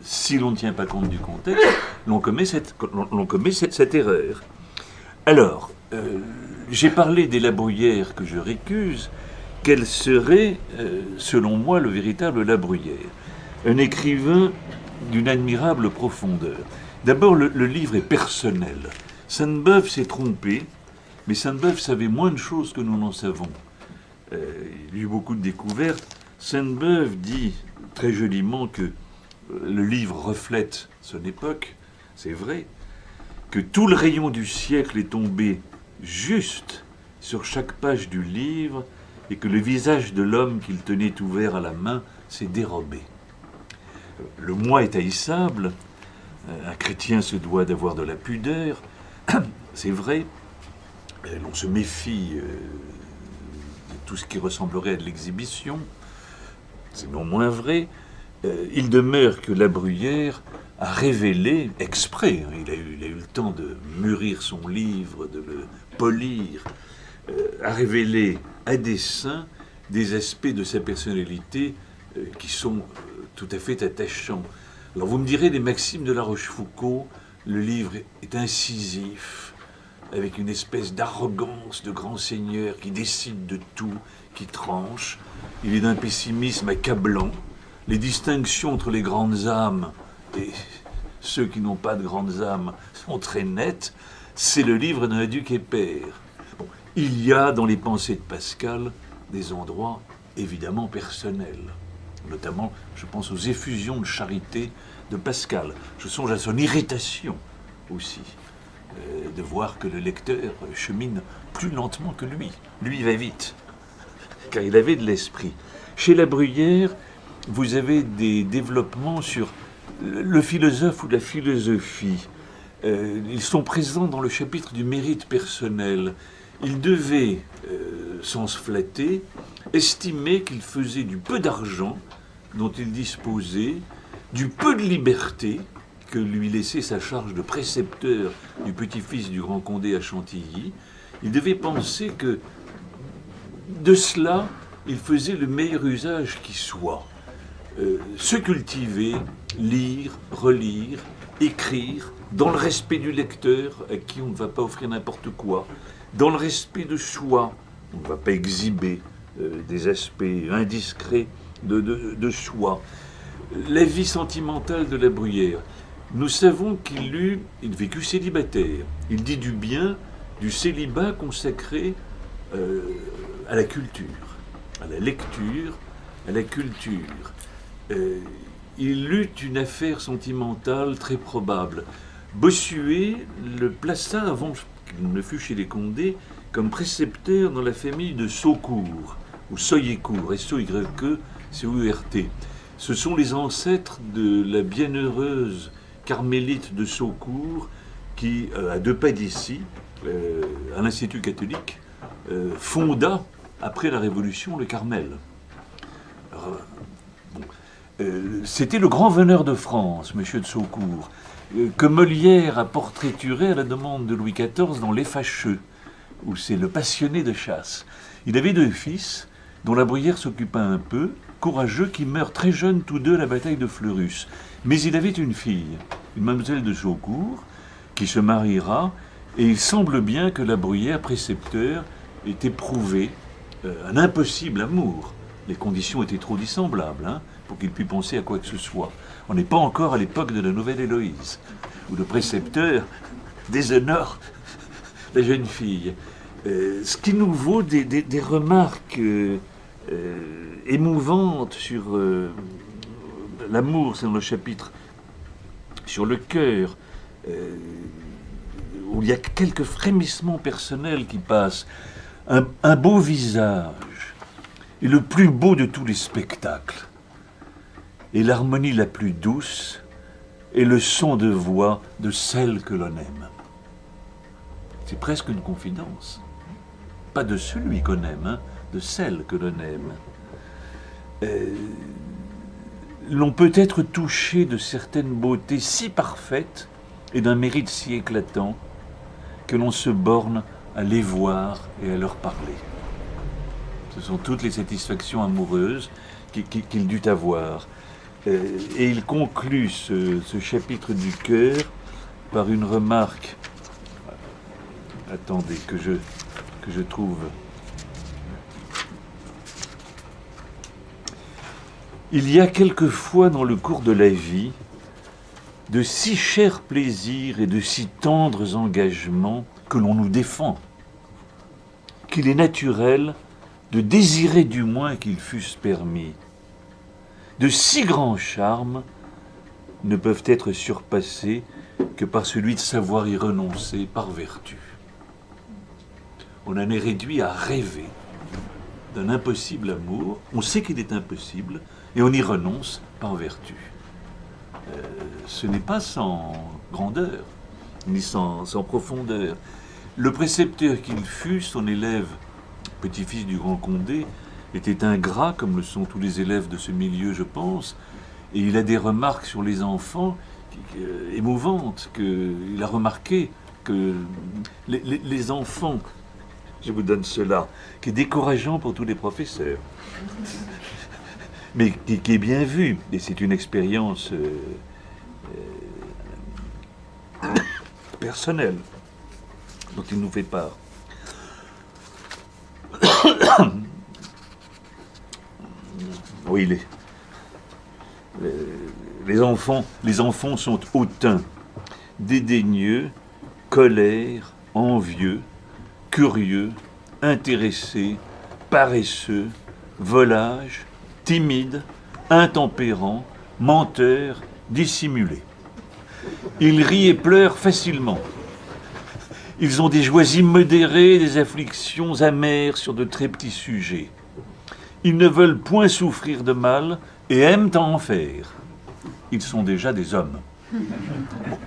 si l'on ne tient pas compte du contexte, l'on commet cette erreur. Alors, j'ai parlé des La Bruyère que je récuse. Quel serait, selon moi, le véritable La Bruyère? Un écrivain d'une admirable profondeur. D'abord, le livre est personnel. Sainte-Beuve s'est trompé, mais Sainte-Beuve savait moins de choses que nous n'en savons. Il y a eu beaucoup de découvertes. Sainte-Beuve dit très joliment que le livre reflète son époque, c'est vrai, que tout le rayon du siècle est tombé juste sur chaque page du livre et que le visage de l'homme qu'il tenait ouvert à la main s'est dérobé. Le moi est haïssable, un chrétien se doit d'avoir de la pudeur, c'est vrai, on se méfie de tout ce qui ressemblerait à de l'exhibition, c'est non moins vrai. Il demeure que La Bruyère a révélé, exprès, il a eu le temps de mûrir son livre, de le polir, a révélé à dessein des aspects de sa personnalité qui sont tout à fait attachants. Alors vous me direz, les Maximes de La Rochefoucauld, le livre est incisif, avec une espèce d'arrogance de grand seigneur qui décide de tout, qui tranche. Il est d'un pessimisme accablant. Les distinctions entre les grandes âmes et ceux qui n'ont pas de grandes âmes sont très nettes. C'est le livre d'un duc et père. Bon, il y a dans les pensées de Pascal des endroits évidemment personnels. Notamment, je pense aux effusions de charité de Pascal. Je songe à son irritation aussi, de voir que le lecteur chemine plus lentement que lui. Lui va vite, car il avait de l'esprit. Chez La Bruyère, vous avez des développements sur le philosophe ou la philosophie. Ils sont présents dans le chapitre du mérite personnel. Il devait, sans se flatter, estimer qu'il faisait du peu d'argent dont il disposait, du peu de liberté que lui laissait sa charge de précepteur du petit-fils du grand Condé à Chantilly. Il devait penser que de cela, il faisait le meilleur usage qui soit. Se cultiver, lire, relire, écrire, dans le respect du lecteur, à qui on ne va pas offrir n'importe quoi, dans le respect de soi, on ne va pas exhiber des aspects indiscrets de soi. La vie sentimentale de La Bruyère. Nous savons qu'il vécut célibataire. Il dit du bien du célibat consacré à la culture, à la lecture, à la culture. Il eut une affaire sentimentale très probable. Bossuet le plaça, avant qu'il ne fût chez les Condé, comme précepteur dans la famille de Saucourt, ou Soyécourt, S-O-Y-E-C-O-U-R-T. Ce sont les ancêtres de la bienheureuse carmélite de Saucourt, qui, à 2 pas d'ici, à l'Institut catholique, fonda, après la Révolution, le Carmel. Alors, c'était le grand veneur de France, monsieur de Saucourt, que Molière a portraituré à la demande de Louis XIV dans Les Fâcheux, où c'est le passionné de chasse. Il avait 2 fils, dont La Bruyère s'occupa un peu, courageux, qui meurent très jeunes tous 2 à la bataille de Fleurus. Mais il avait une fille, une mademoiselle de Saucourt, qui se mariera, et il semble bien que La Bruyère, précepteur, ait éprouvé un impossible amour. Les conditions étaient trop dissemblables pour qu'il puisse penser à quoi que ce soit. On n'est pas encore à l'époque de la nouvelle Héloïse, où le précepteur déshonore la jeune fille. Ce qui nous vaut des remarques émouvantes sur l'amour, c'est dans le chapitre sur le cœur, où il y a quelques frémissements personnels qui passent. Un beau visage est le plus beau de tous les spectacles, et l'harmonie la plus douce est le son de voix de celle que l'on aime. C'est presque une confidence. Pas de celui qu'on aime, de celle que l'on aime. L'on peut être touché de certaines beautés si parfaites et d'un mérite si éclatant que l'on se borne à les voir et à leur parler. Ce sont toutes les satisfactions amoureuses qu'il dut avoir. Et il conclut ce chapitre du cœur par une remarque. Attendez, que je trouve. Il y a quelquefois dans le cours de la vie de si chers plaisirs et de si tendres engagements que l'on nous défend, qu'il est naturel de désirer du moins qu'ils fussent permis. De si grands charmes ne peuvent être surpassés que par celui de savoir y renoncer par vertu. On en est réduit à rêver d'un impossible amour, on sait qu'il est impossible, et on y renonce par vertu. Ce n'est pas sans grandeur, ni sans profondeur. Le précepteur qu'il fut, son élève, petit-fils du grand Condé, était ingrat, comme le sont tous les élèves de ce milieu, je pense, et il a des remarques sur les enfants émouvantes. Il a remarqué que les enfants, je vous donne cela, qui est décourageant pour tous les professeurs, mais qui est bien vu, et c'est une expérience personnelle dont il nous fait part. Oui, les enfants sont hautains, dédaigneux, colères, envieux, curieux, intéressés, paresseux, volages, timides, intempérants, menteurs, dissimulés. Ils rient et pleurent facilement. Ils ont des joies immodérées, des afflictions amères sur de très petits sujets. Ils ne veulent point souffrir de mal et aiment à en faire. Ils sont déjà des hommes. Bon.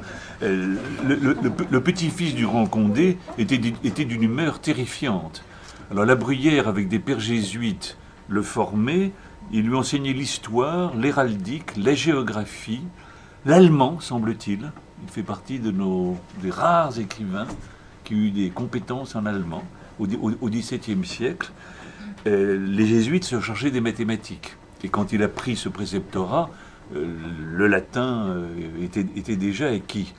Le petit-fils du grand Condé était d'une humeur terrifiante. Alors la Bruyère, avec des pères jésuites, le formait. Il lui enseignait l'histoire, l'héraldique, la géographie, l'allemand, semble-t-il. Il fait partie des rares écrivains qui ont eu des compétences en allemand au XVIIe siècle. Les jésuites se chargeaient des mathématiques. Et quand il a pris ce préceptorat, le latin était déjà acquis.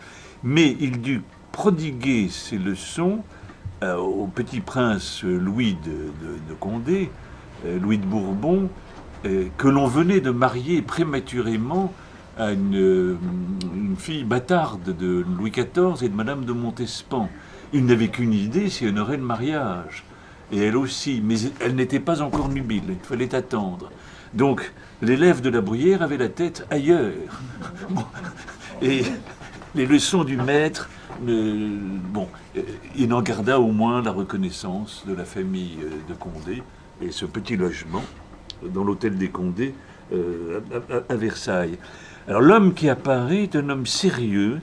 Mais il dut prodiguer ses leçons au petit prince Louis de Condé, Louis de Bourbon, que l'on venait de marier prématurément à une fille bâtarde de Louis XIV et de Madame de Montespan. Il n'avait qu'une idée, c'est honorer le mariage. Et elle aussi, mais elle n'était pas encore nubile, il fallait attendre. Donc, l'élève de la Bruyère avait la tête ailleurs. Et les leçons du maître, il en garda au moins la reconnaissance de la famille de Condé et ce petit logement dans l'hôtel des Condés à Versailles. Alors l'homme qui apparaît est un homme sérieux,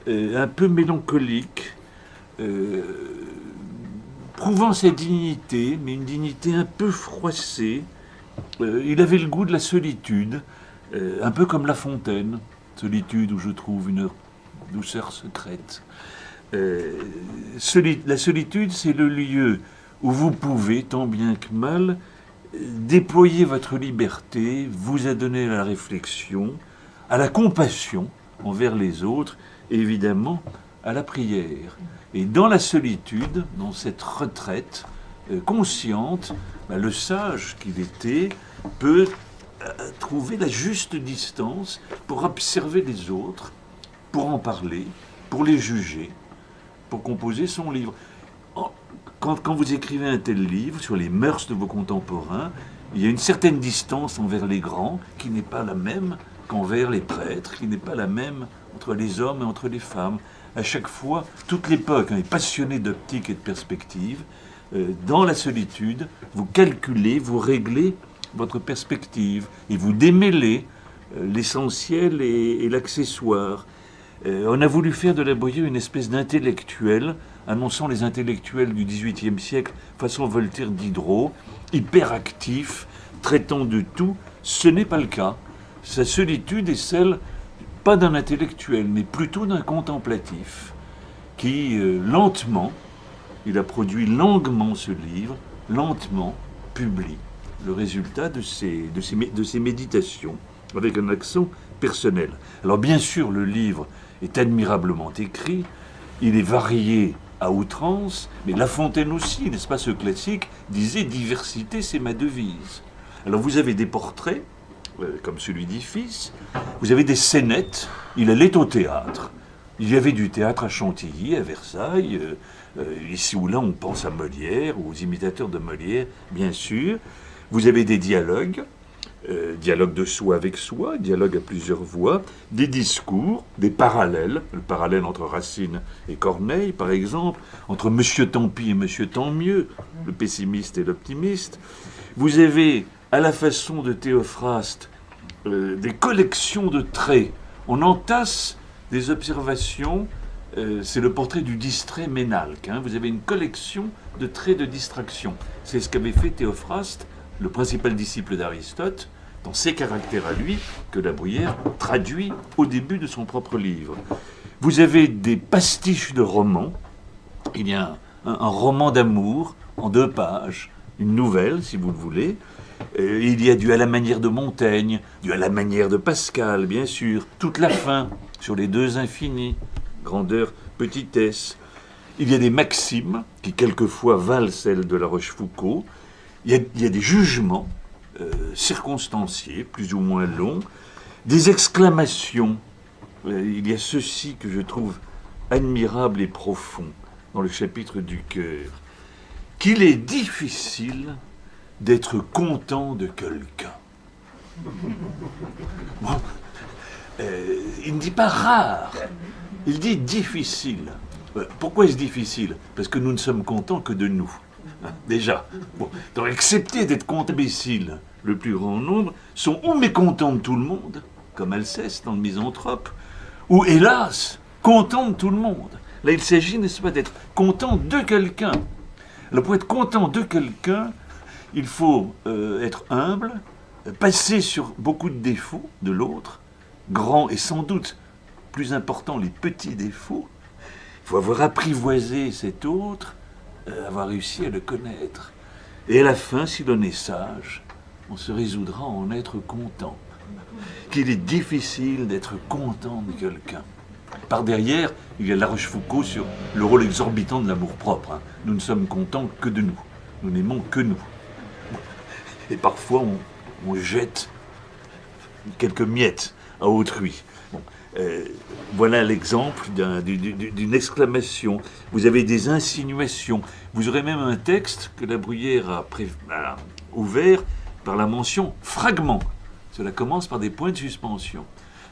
un peu mélancolique, prouvant sa dignité, mais une dignité un peu froissée. Il avait le goût de la solitude, un peu comme La Fontaine, solitude où je trouve une douceur secrète. La solitude, c'est le lieu où vous pouvez, tant bien que mal, déployer votre liberté, vous adonner à la réflexion, à la compassion envers les autres, et évidemment à la prière. Et dans la solitude, dans cette retraite consciente, le sage qu'il était peut trouver la juste distance pour observer les autres, pour en parler, pour les juger, pour composer son livre. Quand vous écrivez un tel livre sur les mœurs de vos contemporains, il y a une certaine distance envers les grands qui n'est pas la même qu'envers les prêtres, qui n'est pas la même entre les hommes et entre les femmes. À chaque fois, toute l'époque est passionnée d'optique et de perspective. Dans la solitude, vous calculez, vous réglez votre perspective et vous démêlez l'essentiel et l'accessoire. On a voulu faire de la Bruyère une espèce d'intellectuel, annonçant les intellectuels du XVIIIe siècle façon Voltaire Diderot, hyperactif, traitant de tout. Ce n'est pas le cas. Sa solitude est celle, pas d'un intellectuel, mais plutôt d'un contemplatif, qui, lentement, il a produit longuement ce livre, lentement, publie le résultat de ses méditations, avec un accent personnel. Alors bien sûr, le livre est admirablement écrit, il est varié à outrance, mais La Fontaine aussi, n'est-ce pas, ce classique, disait « Diversité, c'est ma devise ». Alors vous avez des portraits, comme celui d'Iphis, vous avez des scénettes, il allait au théâtre. Il y avait du théâtre à Chantilly, à Versailles, ici ou là on pense à Molière, ou aux imitateurs de Molière, bien sûr. Vous avez des dialogues, dialogue de soi avec soi, dialogue à plusieurs voix, des discours, des parallèles, le parallèle entre Racine et Corneille, par exemple, entre Monsieur Tant-Pis et Monsieur Tant-Mieux, le pessimiste et l'optimiste. Vous avez, à la façon de Théophraste, des collections de traits. On entasse des observations, c'est le portrait du distrait Ménalque. Hein. Vous avez une collection de traits de distraction. C'est ce qu'avait fait Théophraste, le principal disciple d'Aristote, dans ses caractères à lui, que La Bruyère traduit au début de son propre livre. Vous avez des pastiches de romans. Il y a un roman d'amour en 2 pages, une nouvelle, si vous le voulez. Il y a du à la manière de Montaigne, du à la manière de Pascal, bien sûr. Toute la fin, sur les 2 infinis, grandeur, petitesse. Il y a des maximes, qui quelquefois valent celles de La Rochefoucauld. Il y a des jugements circonstanciés, plus ou moins longs, des exclamations. Il y a ceci que je trouve admirable et profond dans le chapitre du cœur, qu'il est difficile d'être content de quelqu'un. Bon, il ne dit pas rare, il dit difficile. Pourquoi est-ce difficile? Parce que nous ne sommes contents que de nous. Déjà. Bon. Donc, accepter d'être imbécile, le plus grand nombre, sont ou mécontents de tout le monde, comme Alceste dans le Misanthrope, ou, hélas, contents de tout le monde. Là, il s'agit, n'est-ce pas, d'être content de quelqu'un. Alors, pour être content de quelqu'un, il faut être humble, passer sur beaucoup de défauts de l'autre, grands et sans doute plus importants, les petits défauts. Il faut avoir apprivoisé cet autre, avoir réussi à le connaître. Et à la fin, si l'on est sage, on se résoudra à en être content. Qu'il est difficile d'être content de quelqu'un. Par derrière, il y a La Rochefoucauld sur le rôle exorbitant de l'amour-propre. Hein. Nous ne sommes contents que de nous. Nous n'aimons que nous. Et parfois, on jette quelques miettes à autrui. Bon. Voilà l'exemple d'une exclamation. Vous avez des insinuations. Vous aurez même un texte que La Bruyère a ouvert par la mention « fragment ». Cela commence par des points de suspension.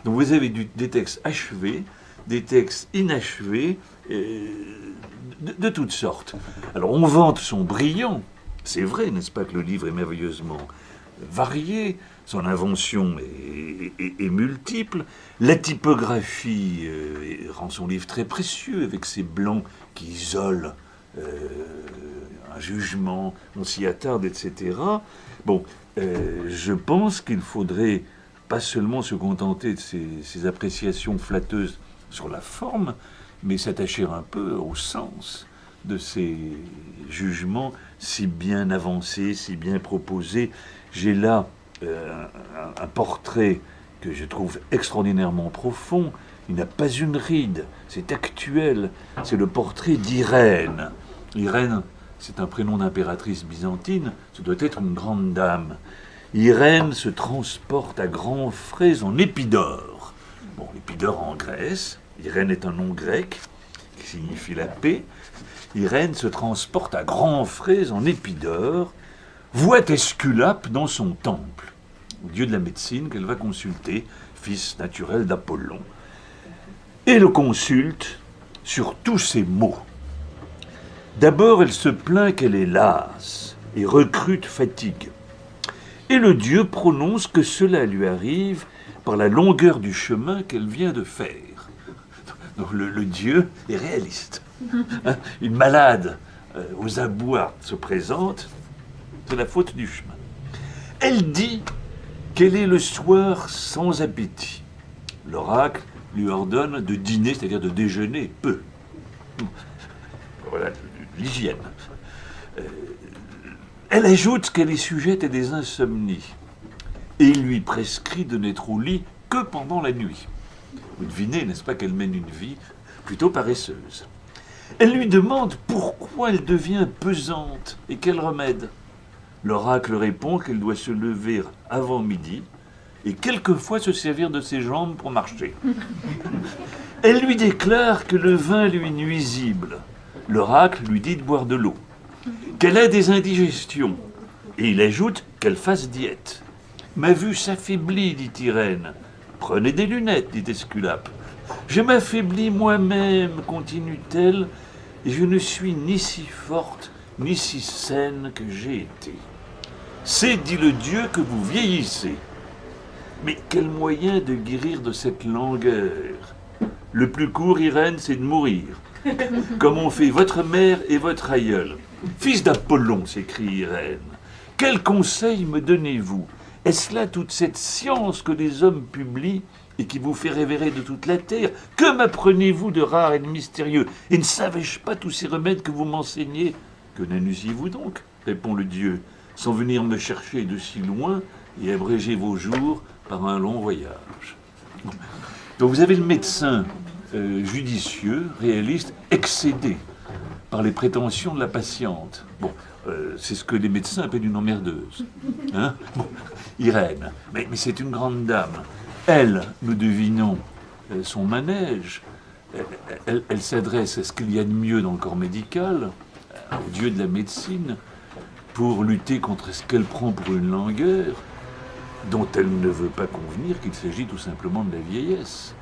Donc vous avez des textes achevés, des textes inachevés, de toutes sortes. Alors on vante son brillant. C'est vrai, n'est-ce pas, que le livre est merveilleusement varié, son invention est multiple, la typographie rend son livre très précieux avec ses blancs qui isolent un jugement, on s'y attarde, etc. Bon, je pense qu'il faudrait pas seulement se contenter de ces appréciations flatteuses sur la forme, mais s'attacher un peu au sens de ces jugements si bien avancés, si bien proposés. J'ai là un portrait que je trouve extraordinairement profond. Il n'a pas une ride, c'est actuel. C'est le portrait d'Irène. Irène, c'est un prénom d'impératrice byzantine, ça doit être une grande dame. Irène se transporte à grands frais en Épidore. Bon, Épidore en Grèce, Irène est un nom grec qui signifie la paix. Irène se transporte à grands frais en Épidore, voit Esculape dans son temple, au dieu de la médecine qu'elle va consulter, fils naturel d'Apollon, et le consulte sur tous ses maux. D'abord, elle se plaint qu'elle est lasse et recrute fatigue. Et le dieu prononce que cela lui arrive par la longueur du chemin qu'elle vient de faire. Donc le dieu est réaliste. Hein, une malade aux abois se présente, c'est la faute du chemin. Elle dit qu'elle est le soir sans appétit. L'oracle lui ordonne de dîner, c'est-à-dire de déjeuner peu. Voilà l'hygiène. Elle ajoute qu'elle est sujette à des insomnies et il lui prescrit de n'être au lit que pendant la nuit. Vous devinez, n'est-ce pas, qu'elle mène une vie plutôt paresseuse. Elle lui demande pourquoi elle devient pesante et quel remède. L'oracle répond qu'elle doit se lever avant midi et quelquefois se servir de ses jambes pour marcher. Elle lui déclare que le vin lui est nuisible. L'oracle lui dit de boire de l'eau, qu'elle a des indigestions, et il ajoute qu'elle fasse diète. Ma vue s'affaiblit, dit Irène. Prenez des lunettes, dit Esculape. Je m'affaiblis moi-même, continue-t-elle, et je ne suis ni si forte, ni si saine que j'ai été. C'est, dit le dieu, que vous vieillissez. Mais quel moyen de guérir de cette langueur? Le plus court, Irène, c'est de mourir, comme ont fait votre mère et votre aïeul. Fils d'Apollon, s'écrie Irène, quel conseil me donnez-vous? Est-ce là toute cette science que les hommes publient et qui vous fait révérer de toute la terre? Que m'apprenez-vous de rare et de mystérieux? Et ne savais-je pas tous ces remèdes que vous m'enseignez? Que n'annusiez-vous donc? Répond le dieu, sans venir me chercher de si loin et abréger vos jours par un long voyage. Bon. Donc vous avez le médecin judicieux, réaliste, excédé par les prétentions de la patiente. Bon, c'est ce que les médecins appellent une emmerdeuse. Hein? Bon, Irène, mais c'est une grande dame. Elle, nous devinons son manège. Elle s'adresse à ce qu'il y a de mieux dans le corps médical, au dieu de la médecine, pour lutter contre ce qu'elle prend pour une langueur dont elle ne veut pas convenir qu'il s'agit tout simplement de la vieillesse.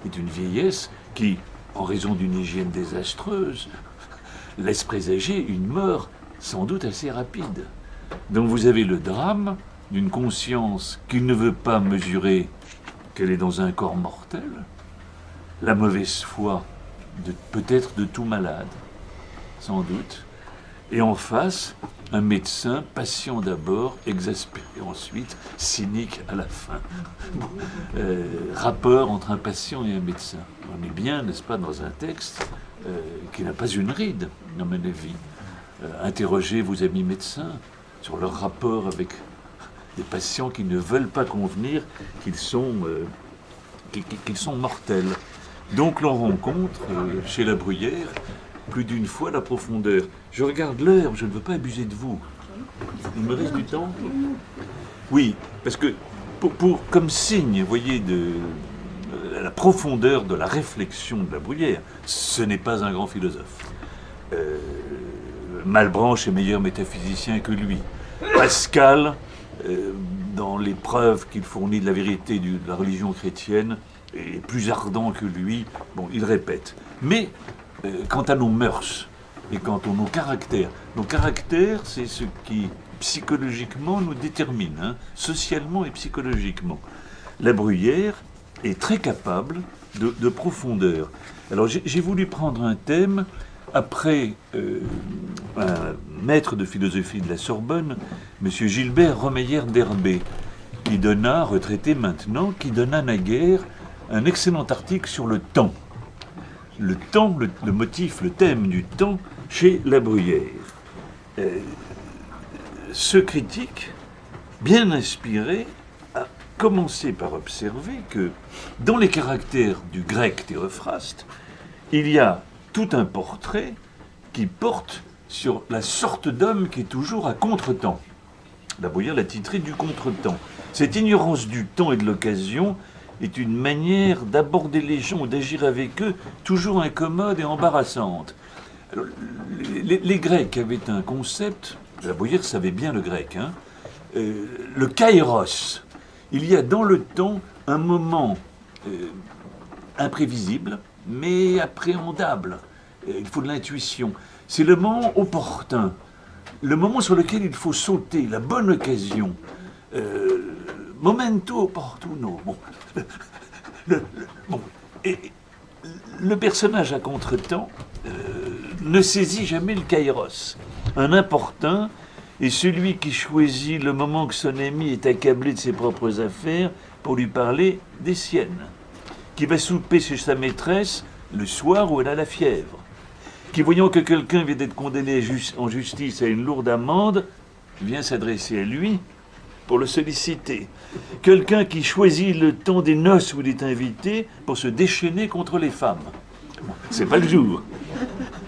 Et d'une vieillesse qui, en raison d'une hygiène désastreuse, laisse présager une mort sans doute assez rapide. Donc vous avez le drame d'une conscience qui ne veut pas mesurer qu'elle est dans un corps mortel, la mauvaise foi peut-être de tout malade, sans doute, et en face, un médecin, patient d'abord, exaspéré ensuite, cynique à la fin. Bon, rapport entre un patient et un médecin. On est bien, n'est-ce pas, dans un texte qui n'a pas une ride, à mon avis. Interrogez vos amis médecins sur leur rapport avec des patients qui ne veulent pas convenir qu'ils sont mortels. Donc l'on rencontre chez La Bruyère plus d'une fois la profondeur. Je regarde l'heure, je ne veux pas abuser de vous. Il me reste du temps? Oui, parce que comme signe, vous voyez, de la profondeur de la réflexion de La Bruyère, ce n'est pas un grand philosophe. Malebranche est meilleur métaphysicien que lui. Pascal, dans les preuves qu'il fournit de la vérité de la religion chrétienne, est plus ardent que lui. Bon, il répète. Mais quant à nos mœurs et quant à nos caractères, c'est ce qui psychologiquement nous détermine, hein, socialement et psychologiquement. La Bruyère est très capable de profondeur. Alors j'ai voulu prendre un thème après un maître de philosophie de la Sorbonne, M. Gilbert Romeyer d'Herbé, qui donna, retraité maintenant, qui donna naguère un excellent article sur le temps. Le temps, le motif, le thème du temps chez La Bruyère. Ce critique, bien inspiré, a commencé par observer que dans les caractères du grec Théophraste, il y a tout un portrait qui porte sur la sorte d'homme qui est toujours à contre-temps. La Bruyère l'a titré du contre-temps. Cette ignorance du temps et de l'occasion est une manière d'aborder les gens ou d'agir avec eux toujours incommode et embarrassante. Alors, les Grecs avaient un concept, La Bruyère savait bien le grec, hein, le kairos. Il y a dans le temps un moment imprévisible, mais appréhendable. Il faut de l'intuition. C'est le moment opportun, le moment sur lequel il faut sauter, la bonne occasion. Momento opportuno. Bon. Bon. Et le personnage à contretemps ne saisit jamais le kairos. Un importun est celui qui choisit le moment que son ami est accablé de ses propres affaires pour lui parler des siennes, qui va souper chez sa maîtresse le soir où elle a la fièvre, qui, voyant que quelqu'un vient d'être condamné en justice à une lourde amende, vient s'adresser à lui pour le solliciter. Quelqu'un qui choisit le temps des noces où il est invité pour se déchaîner contre les femmes. Bon, c'est pas le jour.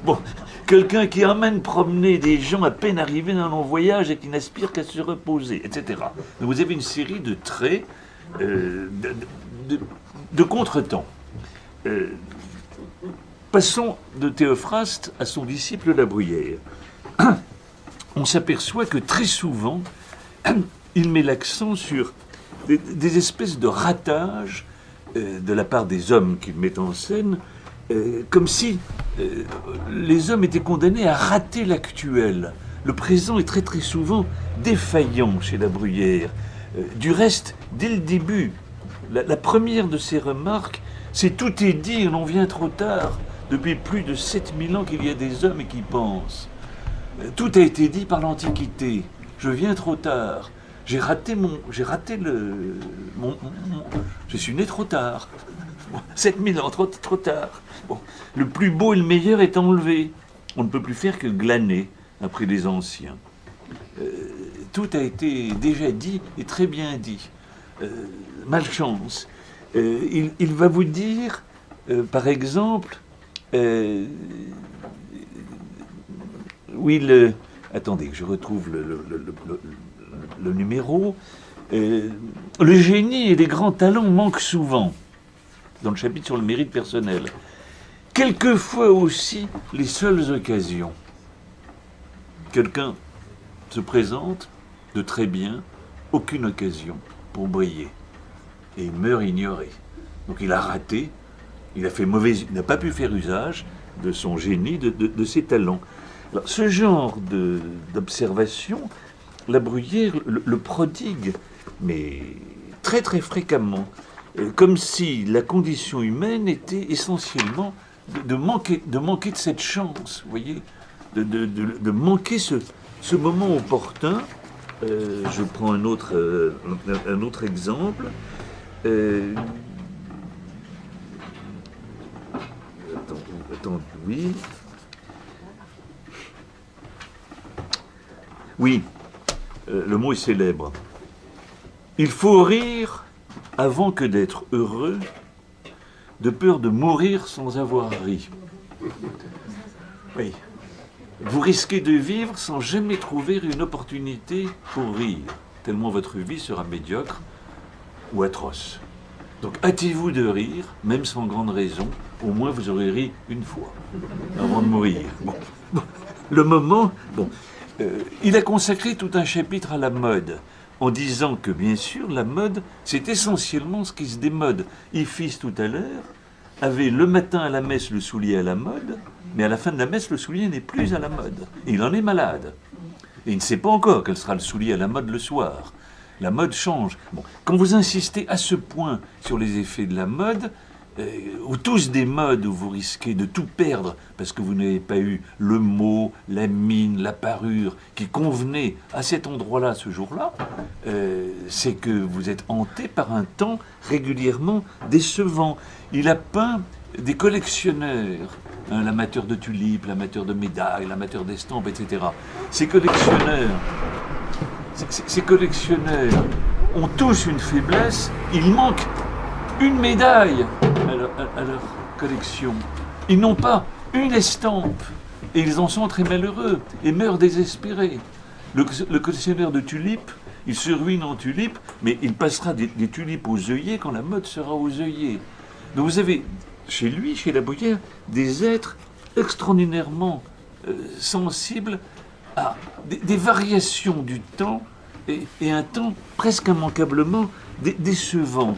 Bon, quelqu'un qui emmène promener des gens à peine arrivés dans un long voyage et qui n'aspire qu'à se reposer, etc. Donc vous avez une série de traits de contretemps. Passons de Théophraste à son disciple La Bruyère. On s'aperçoit que très souvent, il met l'accent sur des espèces de ratages de la part des hommes qu'il met en scène, comme si les hommes étaient condamnés à rater l'actuel. Le présent est très très souvent défaillant chez La Bruyère. Du reste, dès le début, la première de ses remarques, c'est « tout est dit et l'on vient trop tard ». Depuis plus de 7000 ans qu'il y a des hommes qui pensent. Tout a été dit par l'Antiquité. Je viens trop tard. Je suis né trop tard. 7000 ans, trop tard. Bon. Le plus beau et le meilleur est enlevé. On ne peut plus faire que glaner après les anciens. Tout a été déjà dit et très bien dit. Malchance. Il va vous dire, par exemple, oui, attendez, que je retrouve le numéro. Le génie et les grands talents manquent souvent, dans le chapitre sur le mérite personnel. Quelquefois aussi, les seules occasions. Quelqu'un se présente de très bien, aucune occasion pour briller. Et il meurt ignoré. Donc il a raté, il n'a pas pu faire usage de son génie, de ses talents. Alors, ce genre d'observation, La Bruyère le prodigue, mais très très fréquemment, comme si la condition humaine était essentiellement de manquer de cette chance, vous voyez, de manquer ce moment opportun. Je prends un autre exemple. Oui. Oui, le mot est célèbre. Il faut rire avant que d'être heureux, de peur de mourir sans avoir ri. Oui. Vous risquez de vivre sans jamais trouver une opportunité pour rire, tellement votre vie sera médiocre ou atroce. Donc hâtez-vous de rire, même sans grande raison, au moins vous aurez ri une fois, avant de mourir. Bon. Le moment, il a consacré tout un chapitre à la mode, en disant que, bien sûr, la mode, c'est essentiellement ce qui se démode. Iphis, tout à l'heure, avait le matin à la messe le soulier à la mode, mais à la fin de la messe, le soulier n'est plus à la mode. Et il en est malade. Et il ne sait pas encore quel sera le soulier à la mode le soir. La mode change. Bon, quand vous insistez à ce point sur les effets de la mode, ou tous des modes où vous risquez de tout perdre parce que vous n'avez pas eu le mot, la mine, la parure qui convenait à cet endroit-là, ce jour-là, c'est que vous êtes hanté par un temps régulièrement décevant. Il a peint des collectionneurs, l'amateur de tulipes, l'amateur de médailles, l'amateur d'estampes, etc. Ces collectionneurs ont tous une faiblesse, il manque une médaille à leur collection. Ils n'ont pas une estampe et ils en sont très malheureux et meurent désespérés. Le collectionneur de tulipes, il se ruine en tulipes, mais il passera des tulipes aux œillets quand la mode sera aux œillets. Donc vous avez chez lui, chez La Bruyère, des êtres extraordinairement sensibles à des variations du temps et un temps presque immanquablement décevant.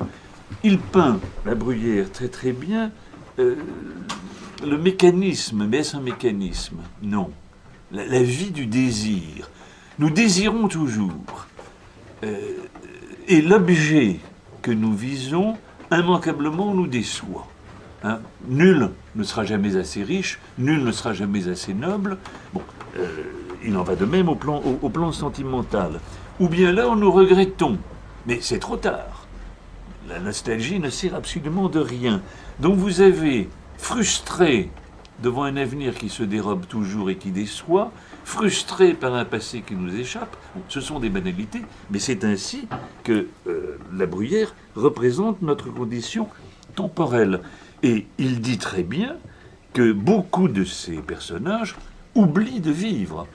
Il peint, La Bruyère, très très bien, le mécanisme, mais est-ce un mécanisme? Non. La vie du désir. Nous désirons toujours. Et l'objet que nous visons, immanquablement, nous déçoit. Hein? Nul ne sera jamais assez riche, nul ne sera jamais assez noble. Bon, il en va de même au plan sentimental. Ou bien là, nous regrettons, mais c'est trop tard. La nostalgie ne sert absolument de rien. Donc vous avez frustré devant un avenir qui se dérobe toujours et qui déçoit, frustrés par un passé qui nous échappe. Bon, ce sont des banalités, mais c'est ainsi que La Bruyère représente notre condition temporelle. Et il dit très bien que beaucoup de ces personnages oublient de vivre.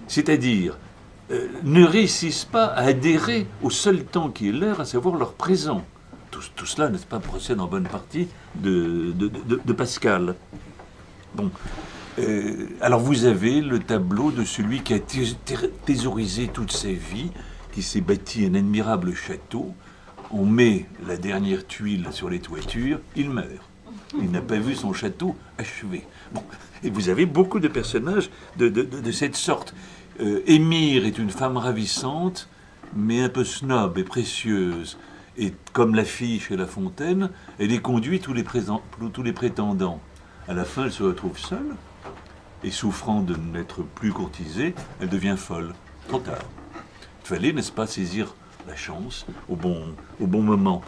C'est-à-dire, ne réussissent pas à adhérer au seul temps qui est leur, à savoir leur présent. Tout cela, n'est-ce pas, procède en bonne partie de Pascal. Bon. Alors vous avez le tableau de celui qui a thésaurisé toute sa vie, qui s'est bâti un admirable château. On met la dernière tuile sur les toitures, il meurt. Il n'a pas vu son château achevé. Bon. Et vous avez beaucoup de personnages de cette sorte. Émir est une femme ravissante, mais un peu snob et précieuse. Et comme la fille chez La Fontaine, elle est conduite tous les prétendants. À la fin, elle se retrouve seule, et souffrant de n'être plus courtisée, elle devient folle. Trop tard. Il fallait, n'est-ce pas, saisir la chance au bon moment.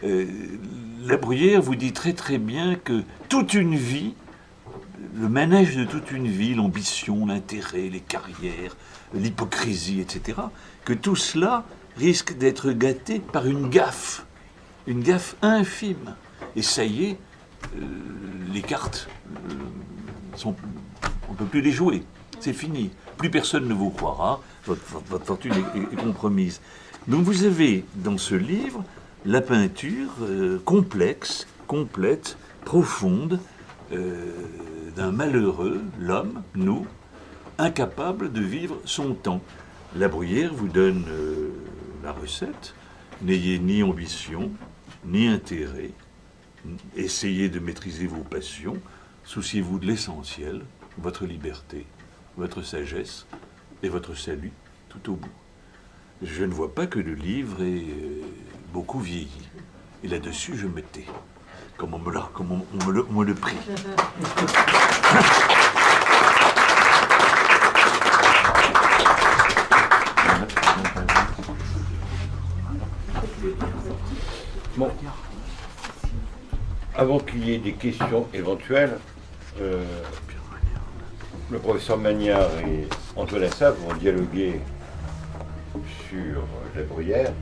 La Bruyère vous dit très très bien que toute une vie, le manège de toute une vie, l'ambition, l'intérêt, les carrières, l'hypocrisie, etc., que tout cela risque d'être gâté par une gaffe infime. Et ça y est, les cartes, on ne peut plus les jouer. C'est fini. Plus personne ne vous croira. Votre fortune est compromise. Donc vous avez dans ce livre la peinture complexe, complète, profonde, d'un malheureux, l'homme, nous, incapable de vivre son temps. La Bruyère vous donne la recette. N'ayez ni ambition, ni intérêt. Essayez de maîtriser vos passions. Souciez-vous de l'essentiel, votre liberté, votre sagesse et votre salut tout au bout. Je ne vois pas que le livre ait beaucoup vieilli. Et là-dessus, je me tais. Comme on me le prie. Bon. Avant qu'il y ait des questions éventuelles, le professeur Magnard et Antoine Assaf vont dialoguer sur La Bruyère.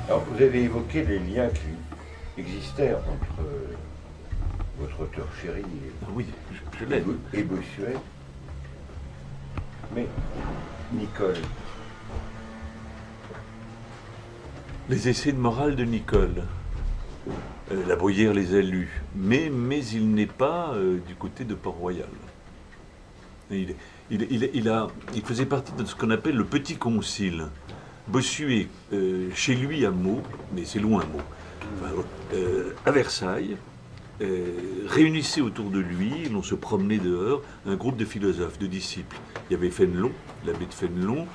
Alors, vous avez évoqué les liens qui existaient entre votre auteur chéri Oui, je l'aime. Et Bossuet. Mais Nicole. Les essais de morale de Nicole. La Bruyère les a lus, mais il n'est pas du côté de Port-Royal. Il faisait partie de ce qu'on appelle le petit concile. Bossuet, chez lui à Meaux, mais c'est loin Meaux, à Versailles, réunissait autour de lui, l'on se promenait dehors, un groupe de philosophes, de disciples. Il y avait Fénelon, l'abbé de Fénelon,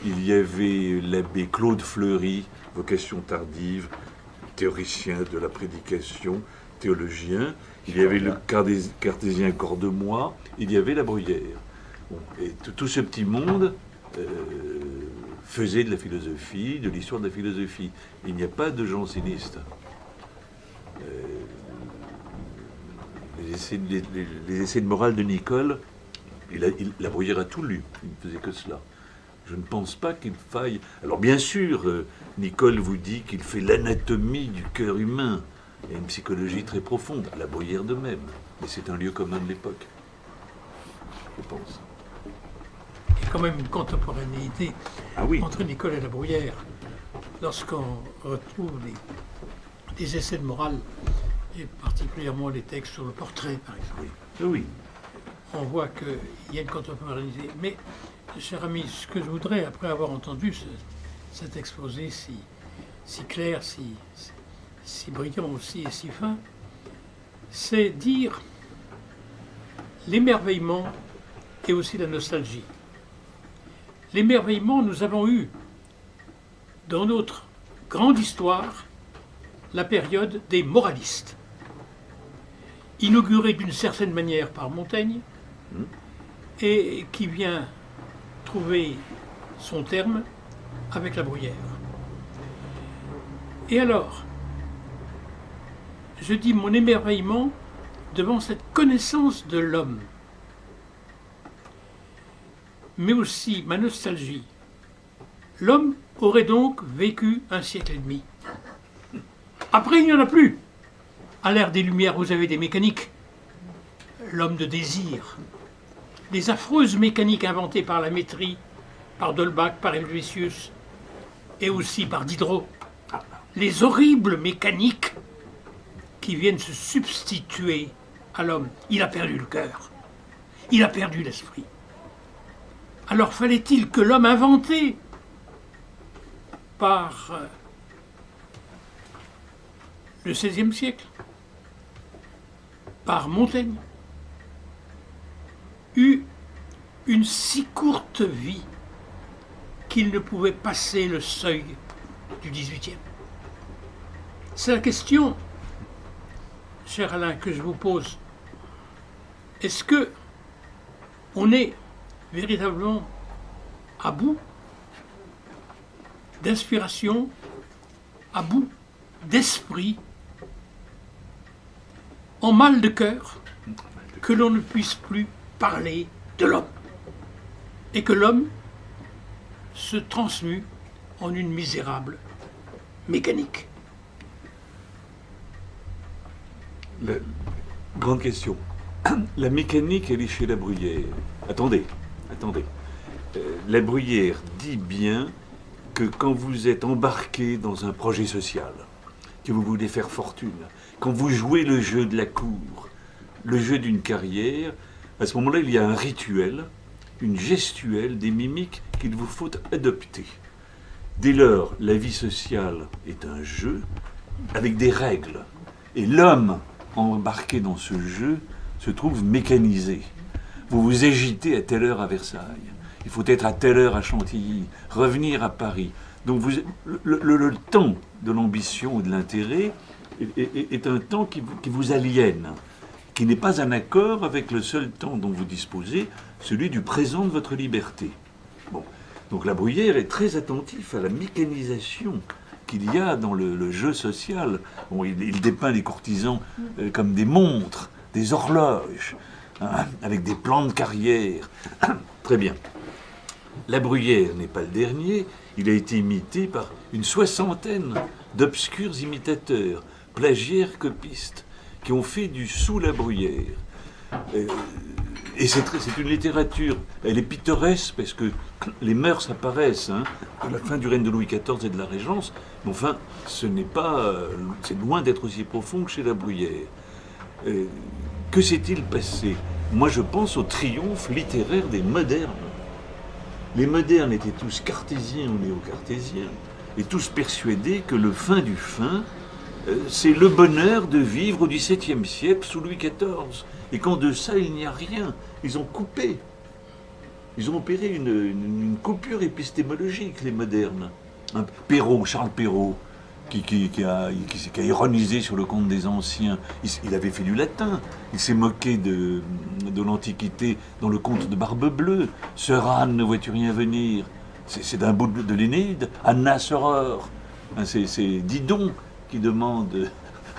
il y avait l'abbé Claude Fleury, vocation tardive, théoricien de la prédication, théologien, il y avait le cartésien Cordemoy, il y avait la Bruyère. Bon, et tout ce petit monde faisait de la philosophie, de l'histoire de la philosophie. Il n'y a pas de jansénistes. Les essais de morale de Nicole, la Bruyère a tout lu, il ne faisait que cela. Je ne pense pas qu'il faille... Alors bien sûr, Nicole vous dit qu'il fait l'anatomie du cœur humain. Il y a une psychologie très profonde, la Bruyère de même. Mais c'est un lieu commun de l'époque, je pense. Il y a quand même une contemporanéité entre Nicole et la Bruyère. Lorsqu'on retrouve des essais de morale, et particulièrement les textes sur le portrait, par exemple, oui. On voit qu'il y a une contemporanéité. Mais, cher ami, ce que je voudrais, après avoir entendu cet exposé si clair, si brillant aussi et si fin, c'est dire l'émerveillement et aussi la nostalgie. L'émerveillement, nous avons eu dans notre grande histoire la période des moralistes, inaugurée d'une certaine manière par Montaigne et qui vient trouver son terme avec la Bruyère. Et alors, je dis mon émerveillement devant cette connaissance de l'homme, mais aussi ma nostalgie. L'homme aurait donc vécu un siècle et demi. Après, il n'y en a plus. À l'ère des Lumières, vous avez des mécaniques. L'homme de désir. Les affreuses mécaniques inventées par la Métrie, par Dolbach, par Helvétius, et aussi par Diderot. Les horribles mécaniques qui viennent se substituer à l'homme. Il a perdu le cœur. Il a perdu l'esprit. Alors fallait-il que l'homme inventé par le XVIe siècle, par Montaigne, eut une si courte vie qu'il ne pouvait passer le seuil du XVIIIe. C'est la question, cher Alain, que je vous pose. Est-ce que on est véritablement à bout d'inspiration, à bout d'esprit, en mal de cœur, que l'on ne puisse plus parler de l'homme, et que l'homme se transmue en une misérable mécanique? Grande question. La mécanique, elle est chez La Bruyère. Attendez. La Bruyère dit bien que quand vous êtes embarqué dans un projet social, que vous voulez faire fortune, quand vous jouez le jeu de la cour, le jeu d'une carrière, à ce moment-là, il y a un rituel, une gestuelle, des mimiques qu'il vous faut adopter. Dès lors, la vie sociale est un jeu avec des règles. Et l'homme embarqué dans ce jeu se trouve mécanisé. Vous vous agitez à telle heure à Versailles. Il faut être à telle heure à Chantilly, revenir à Paris. Donc le temps de l'ambition ou de l'intérêt est un temps qui vous aliène, qui n'est pas en accord avec le seul temps dont vous disposez, celui du présent de votre liberté. Bon. Donc La Bruyère est très attentif à la mécanisation qu'il y a dans le jeu social. Bon, il dépeint les courtisans comme des montres, des horloges, hein, avec des plans de carrière. Très bien. La Bruyère n'est pas le dernier. Il a été imité par une soixantaine d'obscurs imitateurs, plagiaires, copistes, qui ont fait du sous La Bruyère. Et c'est une littérature, elle est pittoresque parce que les mœurs apparaissent à la fin du règne de Louis XIV et de la Régence, mais enfin, c'est loin d'être aussi profond que chez La Bruyère. Que s'est-il passé? Moi, je pense au triomphe littéraire des modernes. Les modernes étaient tous cartésiens ou néo-cartésiens, et tous persuadés que le fin du fin, c'est le bonheur de vivre au XVIIe siècle sous Louis XIV. Et qu'en deçà, il n'y a rien. Ils ont coupé. Ils ont opéré une coupure épistémologique, les modernes. Perrault, Charles Perrault, qui a ironisé sur le conte des anciens. Il avait fait du latin. Il s'est moqué de l'Antiquité dans le conte de Barbe Bleue. Sœur Anne, ne vois-tu rien venir? C'est d'un bout de l'Énéide. Anna Soror. C'est Didon qui demande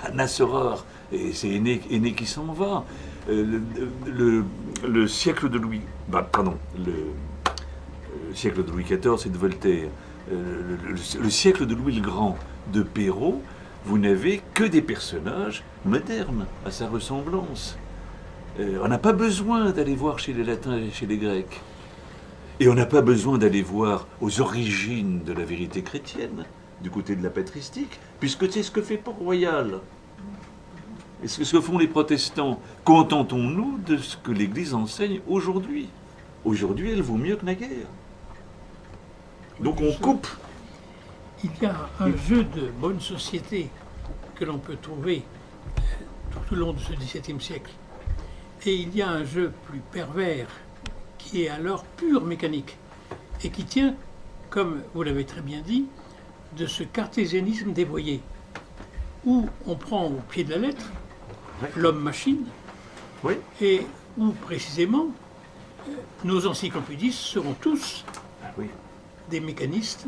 Anna Soror. Et c'est Aîné qui s'en va. Le siècle de Louis... le siècle de Louis XIV, c'est de Voltaire. Le siècle de Louis le Grand de Perrault, vous n'avez que des personnages modernes à sa ressemblance. On n'a pas besoin d'aller voir chez les Latins et chez les Grecs. Et on n'a pas besoin d'aller voir aux origines de la vérité chrétienne, du côté de la patristique, puisque c'est ce que fait Port-Royal. Et ce que font les protestants. Contentons-nous de ce que l'Église enseigne aujourd'hui. Aujourd'hui, elle vaut mieux que naguère. Donc on coupe. Il y a un jeu de bonne société que l'on peut trouver tout au long de ce XVIIe siècle. Et il y a un jeu plus pervers qui est alors pure mécanique et qui tient, comme vous l'avez très bien dit, de ce cartésianisme dévoyé, où on prend au pied de la lettre l'homme-machine, et où précisément nos encyclopédistes seront tous des mécanistes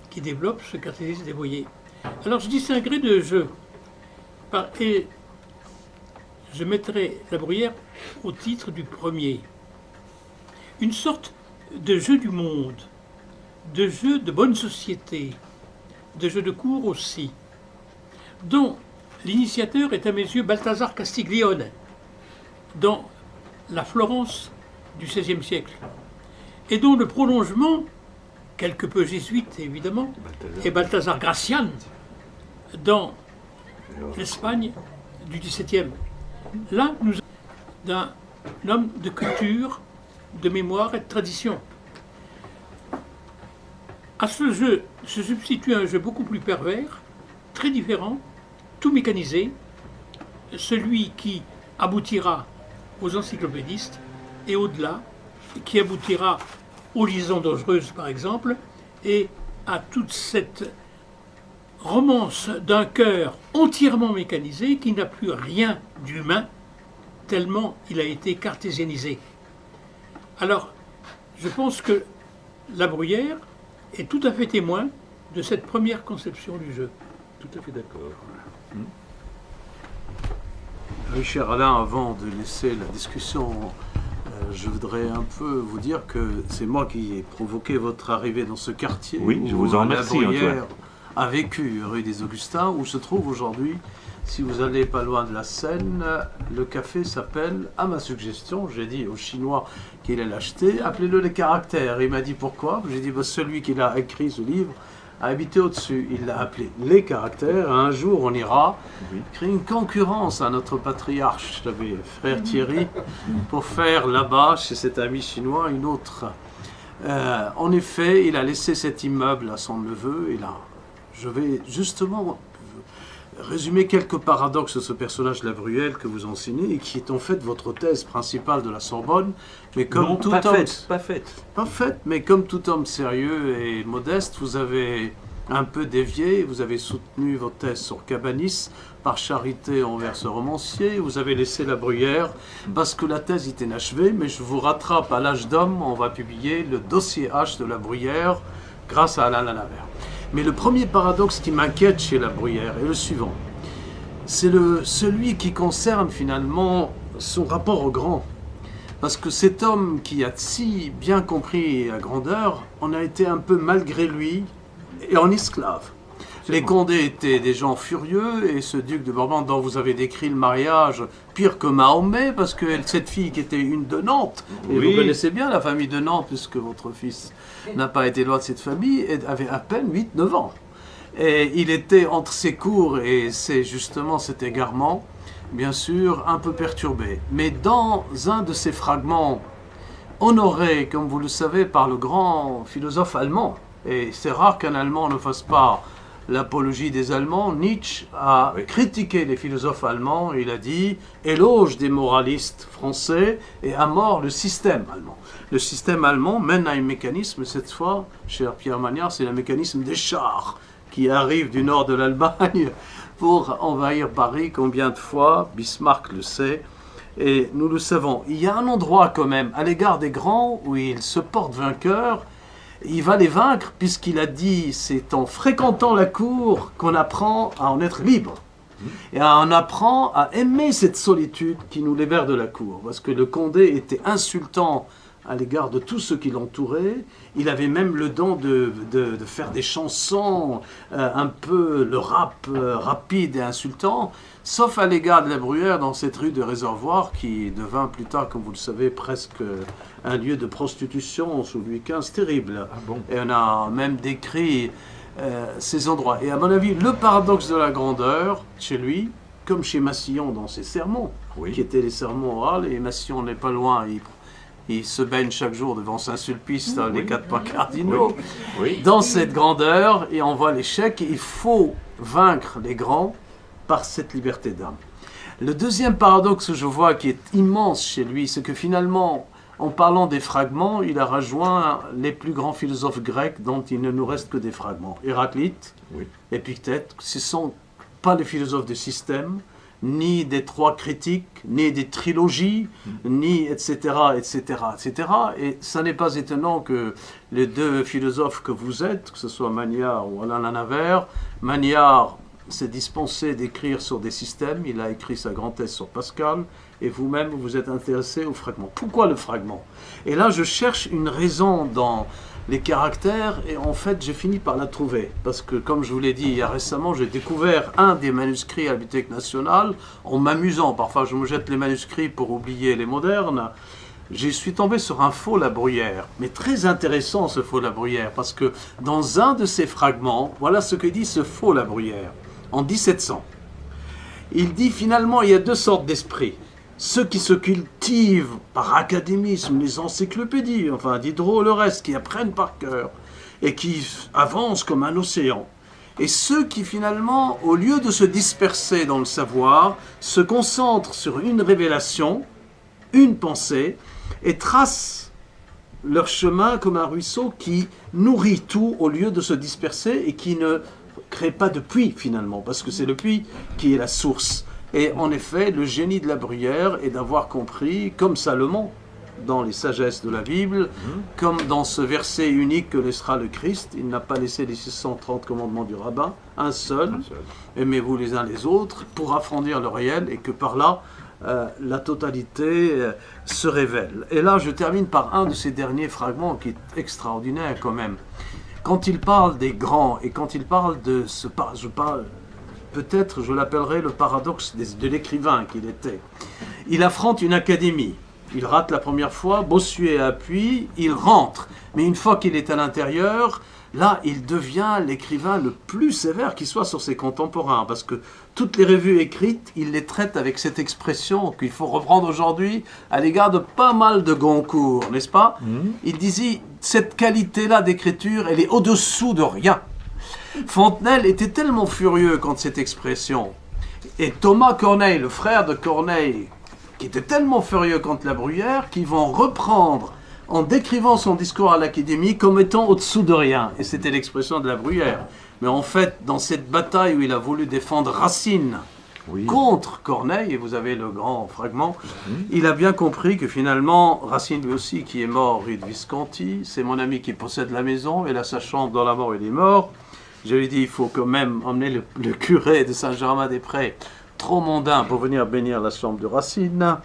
qui développent ce cartésianisme dévoyé. Alors je distinguerai deux jeux. Et je mettrais La Bruyère au titre du premier. Une sorte de jeu du monde, de jeu de bonne société, de jeu de cour aussi, dont l'initiateur est à mes yeux Balthazar Castiglione, dans la Florence du XVIe siècle, et dont le prolongement, quelque peu jésuite évidemment, est Balthazar Gracian, dans l'Espagne du XVIIe. Là, nous avons d'un homme de culture, de mémoire et de tradition. À ce jeu se substitue un jeu beaucoup plus pervers, très différent, tout mécanisé, celui qui aboutira aux encyclopédistes et au-delà, qui aboutira aux liaisons dangereuses par exemple, et à toute cette romance d'un cœur entièrement mécanisé qui n'a plus rien d'humain, tellement il a été cartésianisé. Alors, je pense que La Bruyère est tout à fait témoin de cette première conception du jeu. Tout à fait d'accord. Oui, cher Alain, avant de laisser la discussion, je voudrais un peu vous dire que c'est moi qui ai provoqué votre arrivée dans ce quartier. Oui, je vous en remercie, La Bruyère Antoine. a vécu rue des Augustins, où se trouve aujourd'hui, si vous allez pas loin de la Seine, le café s'appelle, à ma suggestion, j'ai dit aux Chinois qu'il allait l'acheter, appelez-le Les Caractères. Il m'a dit pourquoi. J'ai dit, bah, celui qui a écrit ce livre a habité au-dessus. Il l'a appelé Les Caractères. Un jour, on ira créer une concurrence à notre patriarche, j'avais frère Thierry, pour faire là-bas, chez cet ami chinois, une autre. En effet, il a laissé cet immeuble à son neveu, et là, je vais justement résumer quelques paradoxes de ce personnage La Bruyère que vous enseignez et qui est en fait votre thèse principale de la Sorbonne. Mais comme Non, tout pas homme, faite, pas faite. pas faite, mais comme tout homme sérieux et modeste, vous avez un peu dévié, vous avez soutenu votre thèse sur Cabanis par charité envers ce romancier, vous avez laissé La Bruyère parce que la thèse est inachevée, mais je vous rattrape à l'âge d'homme, on va publier le dossier H de La Bruyère grâce à Alain Lanavert. Mais le premier paradoxe qui m'inquiète chez La Bruyère est le suivant. C'est celui qui concerne finalement son rapport au grand. Parce que cet homme qui a si bien compris la grandeur, on a été un peu malgré lui et en esclave. Les Condés étaient des gens furieux et ce duc de Bourbon dont vous avez décrit le mariage, pire que Mahomet, parce que cette fille qui était une de Nantes, et Oui. vous connaissez bien la famille de Nantes, puisque votre fils n'a pas été loin de cette famille, et avait à peine 8-9 ans. Et il était entre ses cours et c'est justement cet égarement, bien sûr, un peu perturbé. Mais dans un de ces fragments, honoré, comme vous le savez, par le grand philosophe allemand, et c'est rare qu'un Allemand ne fasse pas l'apologie des Allemands, Nietzsche a critiqué les philosophes allemands, il a dit « éloge des moralistes français et à mort le système allemand ». Le système allemand mène à un mécanisme, cette fois, cher Pierre Magnard, c'est le mécanisme des chars qui arrivent du nord de l'Allemagne pour envahir Paris. Combien de fois, Bismarck le sait, et nous le savons. Il y a un endroit quand même, à l'égard des grands, où il se porte vainqueur. Il va les vaincre puisqu'il a dit c'est en fréquentant la cour qu'on apprend à en être libre. Et on apprend à aimer cette solitude qui nous libère de la cour. Parce que le Condé était insultant à l'égard de tous ceux qui l'entouraient. Il avait même le don de faire des chansons, un peu le rap rapide et insultant, sauf à l'égard de La Bruyère dans cette rue de Réservoir qui devint plus tard, comme vous le savez, presque un lieu de prostitution sous Louis XV terrible. Ah bon. Et on a même décrit ces endroits. Et à mon avis, le paradoxe de la grandeur, chez lui, comme chez Massillon dans ses sermons, Oui. qui étaient les sermons oraux, et Massillon n'est pas loin, il se baigne chaque jour devant Saint-Sulpice dans les 4 points cardinaux. Oui. Dans cette grandeur, et on voit l'échec, il faut vaincre les grands par cette liberté d'âme. Le deuxième paradoxe que je vois qui est immense chez lui, c'est que finalement, en parlant des fragments, il a rejoint les plus grands philosophes grecs dont il ne nous reste que des fragments. Héraclite, Oui. Épictète, ce ne sont pas les philosophes de système, ni des trois critiques, ni des trilogies, ni etc., etc., etc. Et ça n'est pas étonnant que les deux philosophes que vous êtes, que ce soit Magnard ou Alain Lanavert, Magnard s'est dispensé d'écrire sur des systèmes, il a écrit sa grande thèse sur Pascal, et vous-même vous êtes intéressé au fragment. Pourquoi le fragment? Et là je cherche une raison dans les caractères, et en fait j'ai fini par la trouver, parce que comme je vous l'ai dit il y a récemment, j'ai découvert un des manuscrits à la Bibliothèque nationale, en m'amusant, parfois je me jette les manuscrits pour oublier les modernes, je suis tombé sur un faux La Bruyère, mais très intéressant ce faux La Bruyère, parce que dans un de ces fragments, voilà ce que dit ce faux La Bruyère, en 1700. Il dit finalement il y a deux sortes d'esprits. Ceux qui se cultivent par académisme, les encyclopédies, enfin Diderot, le reste, qui apprennent par cœur, et qui avancent comme un océan. Et ceux qui finalement, au lieu de se disperser dans le savoir, se concentrent sur une révélation, une pensée, et tracent leur chemin comme un ruisseau qui nourrit tout au lieu de se disperser et qui ne crée pas de puits finalement, parce que c'est le puits qui est la source. Et en effet, le génie de La Bruyère est d'avoir compris, comme Salomon, dans les sagesses de la Bible, comme dans ce verset unique que laissera le Christ, il n'a pas laissé les 630 commandements du rabbin, un seul, aimez-vous les uns les autres, pour approfondir le réel, et que par là, la totalité se révèle. Et là, je termine par un de ces derniers fragments qui est extraordinaire quand même. Quand il parle des grands, et quand il parle de ce... Je parle... Peut-être je l'appellerai le paradoxe de l'écrivain qu'il était. Il affronte une académie. Il rate la première fois, Bossuet appuie, il rentre. Mais une fois qu'il est à l'intérieur, là, il devient l'écrivain le plus sévère qui soit sur ses contemporains. Parce que toutes les revues écrites, il les traite avec cette expression qu'il faut reprendre aujourd'hui à l'égard de pas mal de Goncourt, n'est-ce pas? Il disait, cette qualité-là d'écriture, elle est au-dessous de rien. Fontenelle était tellement furieux contre cette expression, et Thomas Corneille, le frère de Corneille, qui était tellement furieux contre La Bruyère, qu'ils vont reprendre en décrivant son discours à l'Académie comme étant au-dessous de rien. Et c'était l'expression de La Bruyère. Mais en fait, dans cette bataille où il a voulu défendre Racine contre Corneille, et vous avez le grand fragment, il a bien compris que finalement, Racine lui aussi, qui est mort rue de Visconti, c'est mon ami qui possède la maison, il a sa chambre dans la mort, il est mort. Je lui ai dit, il faut quand même emmener le curé de Saint-Germain-des-Prés, trop mondain, pour venir bénir la chambre de Racine.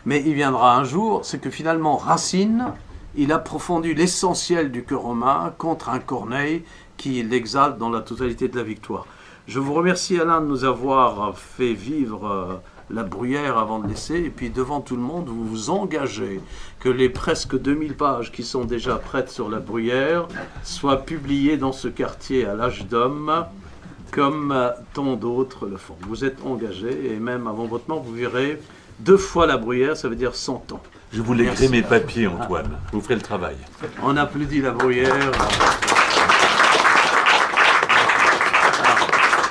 Mais il viendra un jour, c'est que finalement, Racine, il approfondit l'essentiel du cœur romain contre un Corneille qui l'exalte dans la totalité de la victoire. Je vous remercie, Alain, de nous avoir fait vivre La Bruyère avant de laisser, et puis devant tout le monde, vous vous engagez que les presque 2000 pages qui sont déjà prêtes sur La Bruyère soient publiées dans ce quartier à l'âge d'homme, comme tant d'autres le font. Vous êtes engagés, et même avant votre mort, vous verrez 2 fois La Bruyère, ça veut dire 100 ans. Je vous lèguerai mes papiers, Antoine. Vous ferez le travail. On applaudit La Bruyère.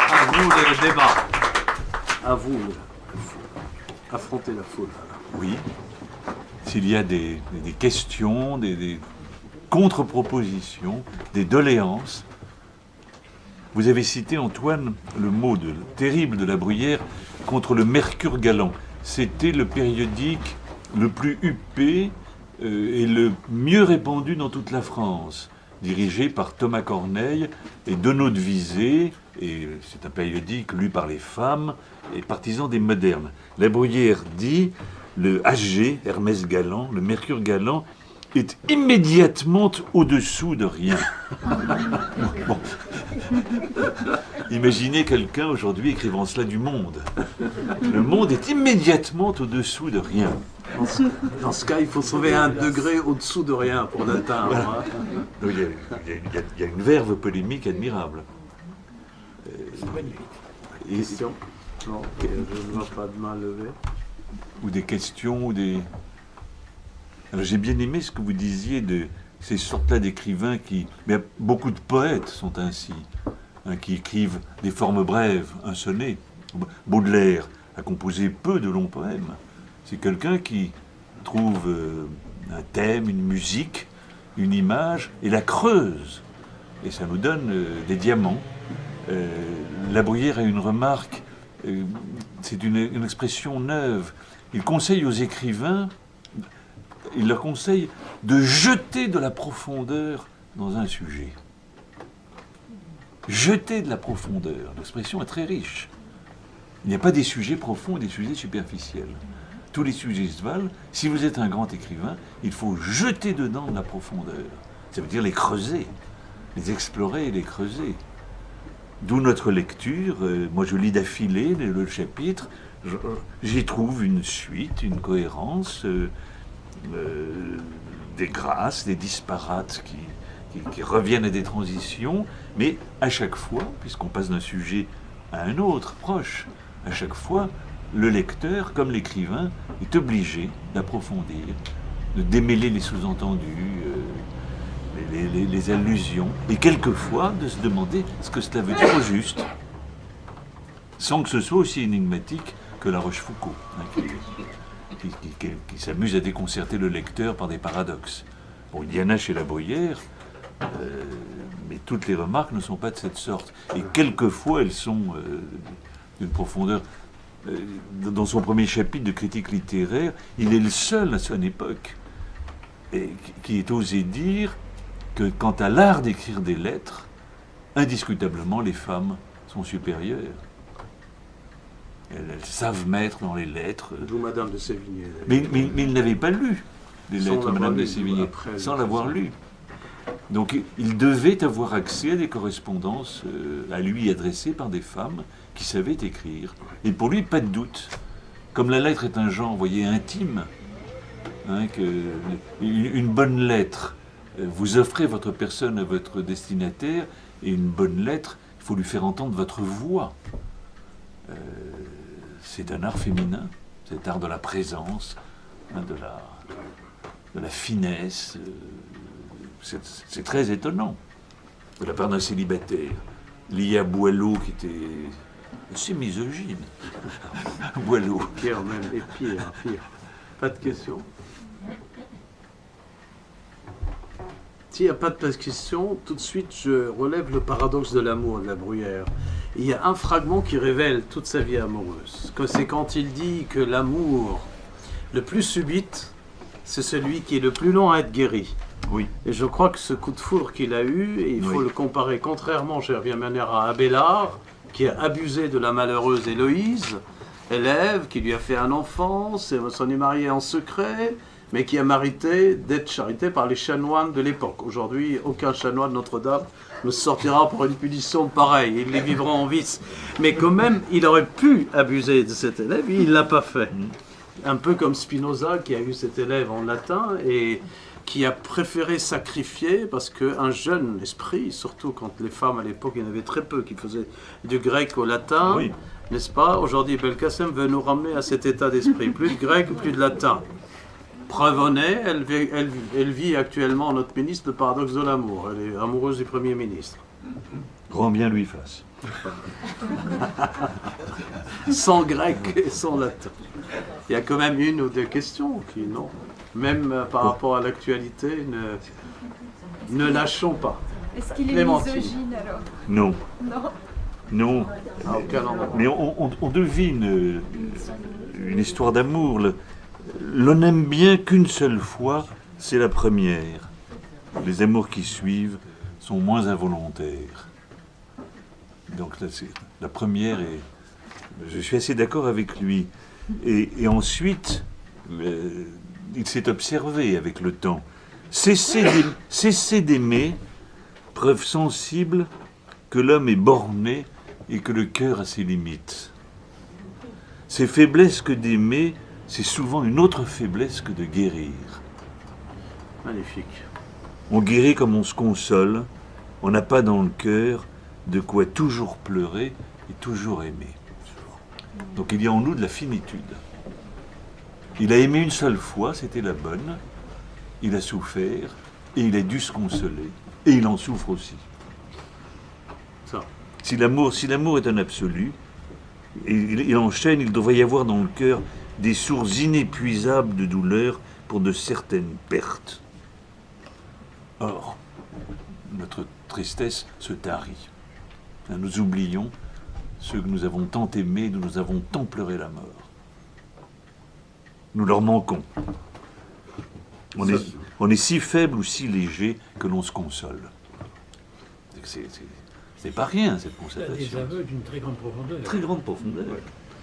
À vous le débat. À vous, affronter la foule. Oui. S'il y a des questions, des contre-propositions, des doléances. Vous avez cité, Antoine, le mot terrible de La Bruyère contre le Mercure galant. C'était le périodique le plus huppé et le mieux répandu dans toute la France, dirigé par Thomas Corneille et Donneau de Visé, et c'est un périodique lu par les femmes et partisans des modernes. La Bruyère dit, le HG, Hermès Galant, le Mercure galant, est immédiatement au-dessous de rien. Bon. Imaginez quelqu'un aujourd'hui écrivant cela du Monde. Le Monde est immédiatement au-dessous de rien. Dans ce cas, il faut trouver un degré au-dessous de rien pour l'atteindre. Voilà. Donc, il y a une verve polémique admirable. Question? Non, je ne vois pas de main levée. Ou des questions, ou des... Alors j'ai bien aimé ce que vous disiez de ces sortes-là d'écrivains qui... Mais beaucoup de poètes sont ainsi, hein, qui écrivent des formes brèves, un sonnet. Baudelaire a composé peu de longs poèmes. C'est quelqu'un qui trouve un thème, une musique, une image, et la creuse. Et ça nous donne des diamants. La Bruyère a une remarque, c'est une expression neuve. Il conseille aux écrivains, il leur conseille de jeter de la profondeur dans un sujet. jeter de la profondeur. L'expression est très riche. Il n'y a pas des sujets profonds et des sujets superficiels. Tous les sujets se valent. Si vous êtes un grand écrivain, il faut jeter dedans de la profondeur. Ça veut dire les creuser, les explorer et les creuser. D'où notre lecture. Moi, je lis d'affilée le chapitre. J'y trouve une suite, une cohérence, des grâces, des disparates qui reviennent à des transitions, mais à chaque fois, puisqu'on passe d'un sujet à un autre, proche, à chaque fois, le lecteur, comme l'écrivain, est obligé d'approfondir, de démêler les sous-entendus, les allusions, et quelquefois de se demander ce que cela veut dire au juste, sans que ce soit aussi énigmatique que La Rochefoucauld, hein, qui s'amuse à déconcerter le lecteur par des paradoxes. Bon, il y en a chez La Bruyère, mais toutes les remarques ne sont pas de cette sorte. Et quelquefois, elles sont d'une profondeur. Dans son premier chapitre de critique littéraire, il est le seul à son époque qui ait osé dire que quant à l'art d'écrire des lettres, indiscutablement, les femmes sont supérieures. Elles savent mettre dans les lettres. D'où Madame de Sévigné. Mais il n'avait pas lu les Sans lettres de Madame de lu, Sévigné, après, sans l'avoir lu. Donc il devait avoir accès à des correspondances à lui adressées par des femmes qui savaient écrire. Et pour lui, pas de doute. Comme la lettre est un genre, vous voyez, intime, hein, une bonne lettre, vous offrez votre personne à votre destinataire, et une bonne lettre, il faut lui faire entendre votre voix. C'est un art féminin, cet art de la présence, hein, de la finesse. C'est très étonnant, de la part d'un célibataire, lié à Boileau, qui était assez misogyne. Boileau. Pire même, et pire. Pas de questions. S'il n'y a pas de question, tout de suite je relève le paradoxe de l'amour de La Bruyère. Il y a un fragment qui révèle toute sa vie amoureuse. C'est quand il dit que l'amour le plus subite, c'est celui qui est le plus long à être guéri. Oui. Et je crois que ce coup de foudre qu'il a eu, et il faut le comparer contrairement, je reviens manière à Abélard, qui a abusé de la malheureuse Héloïse, élève, qui lui a fait un enfant, s'en est marié en secret, mais qui a mérité d'être charité par les chanoines de l'époque. Aujourd'hui, aucun chanoine de Notre-Dame ne sortira pour une punition pareille. Ils les vivront en vice. Mais quand même, il aurait pu abuser de cet élève, et il ne l'a pas fait. Un peu comme Spinoza, qui a eu cet élève en latin, et qui a préféré sacrifier, parce qu'un jeune esprit, surtout quand les femmes à l'époque, il y en avait très peu qui faisaient du grec au latin, Oui. n'est-ce pas? Aujourd'hui, Belkacem veut nous ramener à cet état d'esprit. Plus de grec, plus de latin. Preuve en est, elle vit actuellement, notre ministre, le paradoxe de l'amour. Elle est amoureuse du Premier ministre. Grand bien lui fasse. Sans grec et sans latin. Il y a quand même une ou deux questions qui, non, même par rapport à l'actualité, ne lâchons pas. Est-ce qu'il est Clémentine. misogyne alors? Non, Non. non. À aucun endroit. Mais on devine une histoire d'amour. L'on n'aime bien qu'une seule fois, c'est la première. Les amours qui suivent sont moins involontaires. Donc là, la première est... Je suis assez d'accord avec lui. Et ensuite, il s'est observé avec le temps. Cesser d'aimer, preuve sensible que l'homme est borné et que le cœur a ses limites. Ces faiblesses que d'aimer, c'est souvent une autre faiblesse que de guérir. Magnifique. On guérit comme on se console, on n'a pas dans le cœur de quoi toujours pleurer et toujours aimer. Donc il y a en nous de la finitude. Il a aimé une seule fois, c'était la bonne, il a souffert, et il a dû se consoler, et il en souffre aussi. Ça. Si l'amour est un absolu, et il enchaîne, il devrait y avoir dans le cœur des sources inépuisables de douleur pour de certaines pertes. Or, notre tristesse se tarit. Nous oublions ceux que nous avons tant aimés, dont nous avons tant pleuré la mort. Nous leur manquons. On est si faible ou si léger que l'on se console. C'est pas rien, cette Il y a constatation. des aveux d'une très grande profondeur. Très grande profondeur.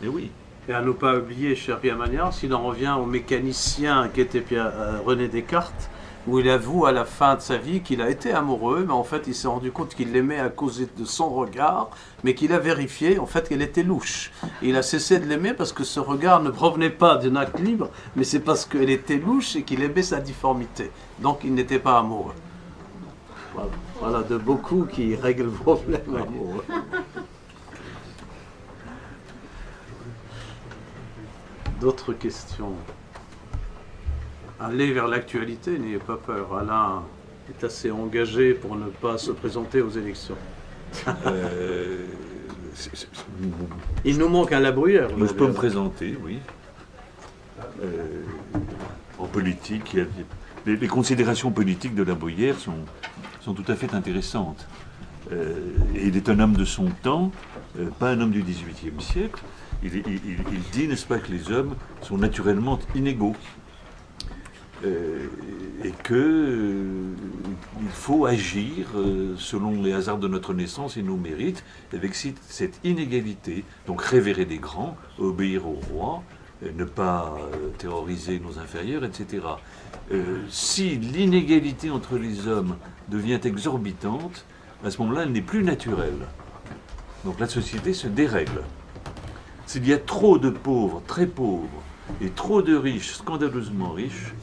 Et oui. Et à ne pas oublier, cher Pierre Magnard, s'il en revient au mécanicien qui était René Descartes, où il avoue à la fin de sa vie qu'il a été amoureux, mais en fait il s'est rendu compte qu'il l'aimait à cause de son regard, mais qu'il a vérifié en fait qu'elle était louche. Et il a cessé de l'aimer parce que ce regard ne provenait pas d'un acte libre, mais c'est parce qu'elle était louche et qu'il aimait sa difformité. Donc il n'était pas amoureux. Voilà, voilà de beaucoup qui règlent le problème amoureux. D'autres questions? Allez vers l'actualité, n'ayez pas peur. Alain est assez engagé pour ne pas se présenter aux élections. Euh, Il nous manque un La Bruyère. je peux me présenter, oui. En politique, les considérations politiques de La Bruyère sont tout à fait intéressantes. Et il est un homme de son temps, pas un homme du XVIIIe siècle. Il dit, n'est-ce pas, que les hommes sont naturellement inégaux. Et qu'il faut agir selon les hasards de notre naissance et nos mérites, avec cette inégalité. Donc révérer les grands, obéir au roi, ne pas terroriser nos inférieurs, etc. Si l'inégalité entre les hommes devient exorbitante, à ce moment-là, elle n'est plus naturelle. Donc la société se dérègle. S'il y a trop de pauvres, très pauvres, et trop de riches, scandaleusement riches,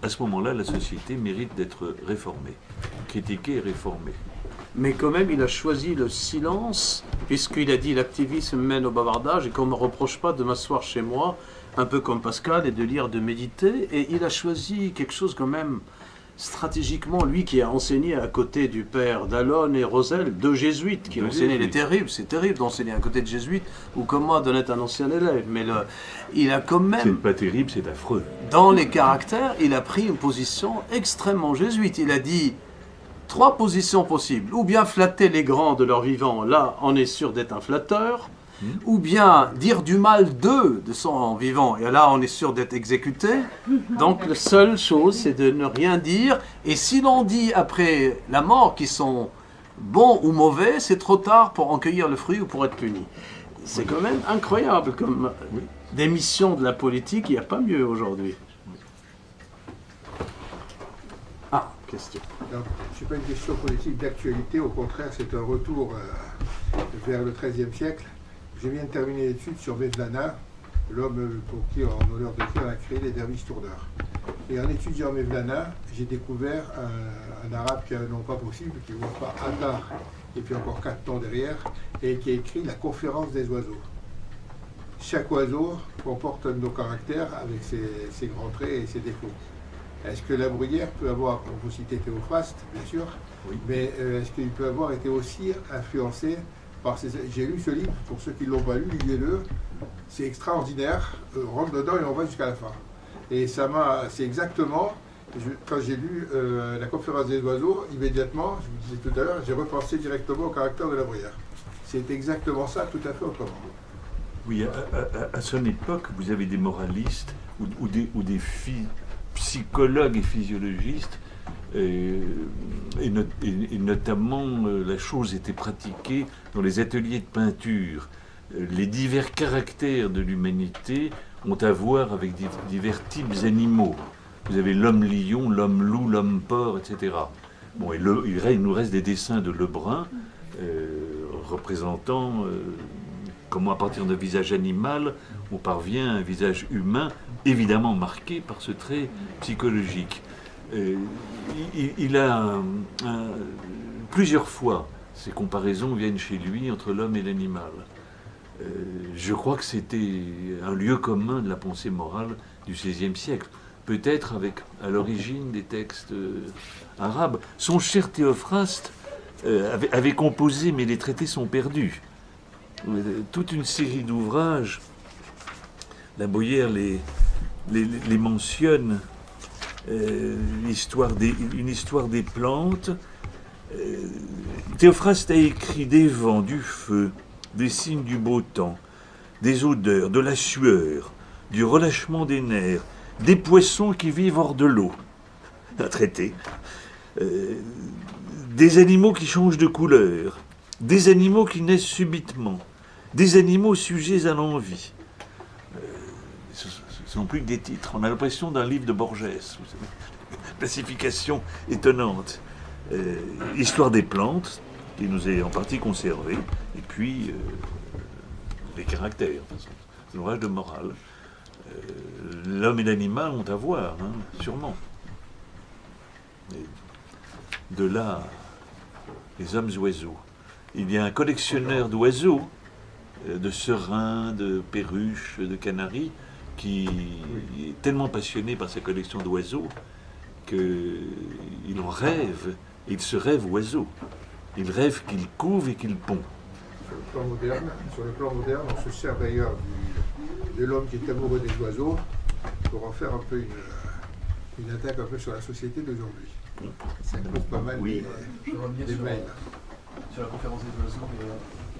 à ce moment-là, la société mérite d'être réformée, critiquée et réformée. Mais quand même, il a choisi le silence, puisqu'il a dit l'activisme mène au bavardage et qu'on ne me reproche pas de m'asseoir chez moi, un peu comme Pascal, et de lire, de méditer. Et il a choisi quelque chose quand même stratégiquement, lui qui a enseigné à côté du père Dallon et Rosel, deux jésuites qui ont enseigné les terribles. C'est terrible d'enseigner à côté de jésuites, ou comme moi, d'être un ancien élève. Mais il a quand même... C'est pas terrible, c'est affreux. Dans les caractères, il a pris une position extrêmement jésuite. Il a dit 3 positions possibles. Ou bien flatter les grands de leur vivant, là on est sûr d'être un flatteur. Ou bien dire du mal d'eux, de son vivant, et là on est sûr d'être exécuté. Donc la seule chose c'est de ne rien dire. Et si l'on dit après la mort qu'ils sont bons ou mauvais, c'est trop tard pour en cueillir le fruit ou pour être puni. C'est quand même incroyable comme démission de la politique, il n'y a pas mieux aujourd'hui. Ah, question. Ce n'est pas une question politique d'actualité, au contraire, c'est un retour vers le XIIIe siècle. Je viens de terminer l'étude sur Mevlana, l'homme pour qui, en honneur de qui on a créé les derviches tourneurs. Et en étudiant Mevlana, j'ai découvert un arabe qui a un nom pas possible, qui ne voit pas Attar, et puis encore 4 noms derrière, et qui a écrit la conférence des oiseaux. Chaque oiseau comporte un de nos caractères avec ses grands traits et ses défauts. Est-ce que La Bruyère peut avoir, on peut citer Théophraste, bien sûr, oui. Mais est-ce qu'il peut avoir été aussi influencé par ces... J'ai lu ce livre, pour ceux qui ne l'ont pas lu, lisez-le, c'est extraordinaire, on rentre dedans et on va jusqu'à la fin. Et ça m'a, c'est exactement, quand j'ai lu la conférence des oiseaux, immédiatement, je vous disais tout à l'heure, j'ai repensé directement au caractère de La Bruyère. C'est exactement ça, tout à fait autrement. Oui, à son époque, vous avez des moralistes ou des psychologues et physiologistes, et notamment la chose était pratiquée dans les ateliers de peinture. Les divers caractères de l'humanité ont à voir avec divers types animaux. Vous avez l'homme lion, l'homme loup, l'homme porc, etc. Bon, et il nous reste des dessins de Lebrun représentant comment à partir d'un visage animal on parvient à un visage humain, évidemment marqué par ce trait psychologique. Il a plusieurs fois, ces comparaisons viennent chez lui entre l'homme et l'animal. Je crois que c'était un lieu commun de la pensée morale du XVIe siècle, peut-être avec à l'origine des textes arabes. Son cher Théophraste avait composé, mais les traités sont perdus, toute une série d'ouvrages. La Bruyère les mentionne, une histoire des plantes. Théophraste a écrit des vents, du feu, des signes du beau temps, des odeurs, de la sueur, du relâchement des nerfs, des poissons qui vivent hors de l'eau, un traité, des animaux qui changent de couleur, des animaux qui naissent subitement, des animaux sujets à l'envie. Ce ne sont plus que des titres. On a l'impression d'un livre de Borges, vous savez. Classification étonnante. Histoire des plantes, qui nous est en partie conservée, et puis les caractères. Enfin, c'est un ouvrage de morale. L'homme et l'animal ont à voir, hein, sûrement. Et de là, les hommes oiseaux. Il y a un collectionneur d'oiseaux, de serins, de perruches, de canaris, qui est tellement passionné par sa collection d'oiseaux qu'il en rêve, il se rêve oiseau. Il rêve qu'il couve et qu'il pond. Sur le plan moderne, on se sert d'ailleurs de l'homme qui est amoureux des oiseaux pour en faire un peu une attaque un peu sur la société d'aujourd'hui. Ça cause pas mal des mails. Sur la conférence des oiseaux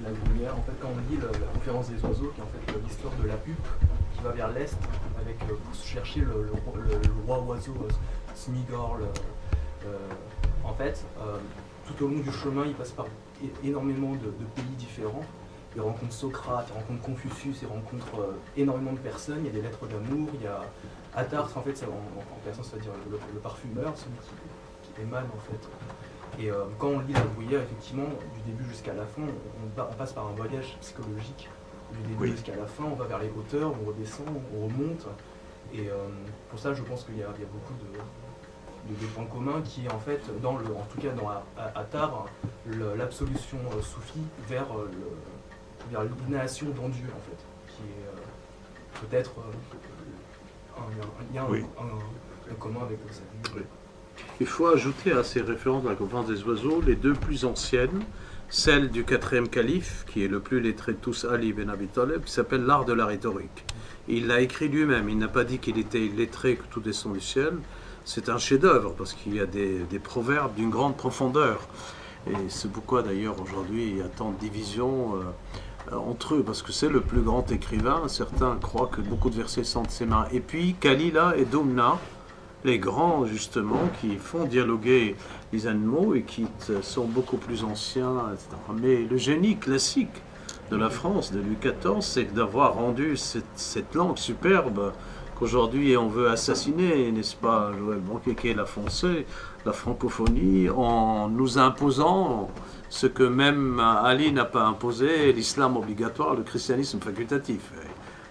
et la bruyère, en fait, quand on lit la conférence des oiseaux, qui est en fait l'histoire de la pupe qui va vers l'est avec pour chercher le roi oiseau Smigol. En fait, tout au long du chemin, il passe par énormément de pays différents. Il rencontre Socrate, il rencontre Confucius, il rencontre énormément de personnes. Il y a des lettres d'amour, il y a Attar, en fait, en persan, ça veut dire le parfumeur, celui qui émane en fait. Et quand on lit la bruyère, effectivement, du début jusqu'à la fin, on passe par un voyage psychologique. Du début jusqu'à la fin, on va vers les hauteurs, on redescend, on remonte. Et pour ça, je pense qu'il y a beaucoup de points communs qui est en fait, en tout cas dans Attar, l'absolution soufie vers l'inhalation dans Dieu, en fait, qui est peut-être un commun avec le salut. Il faut ajouter à ces références de la conférence des oiseaux les deux plus anciennes, celle du 4e calife, qui est le plus lettré de tous, Ali ibn Abi Talib, qui s'appelle L'art de la rhétorique. Il l'a écrit lui-même, il n'a pas dit qu'il était illettré, que tout descend du ciel. C'est un chef-d'œuvre, parce qu'il y a des proverbes d'une grande profondeur. Et c'est pourquoi d'ailleurs aujourd'hui il y a tant de divisions entre eux, parce que c'est le plus grand écrivain. Certains croient que beaucoup de versets sont de ses mains. Et puis Kalila et Domna, les grands justement, qui font dialoguer les animaux et qui sont beaucoup plus anciens, etc. Mais le génie classique de la France, de Louis XIV, c'est d'avoir rendu cette langue superbe qu'aujourd'hui on veut assassiner, n'est-ce pas, Joël Banquet, la foncée, la francophonie, en nous imposant ce que même Ali n'a pas imposé, l'islam obligatoire, le christianisme facultatif.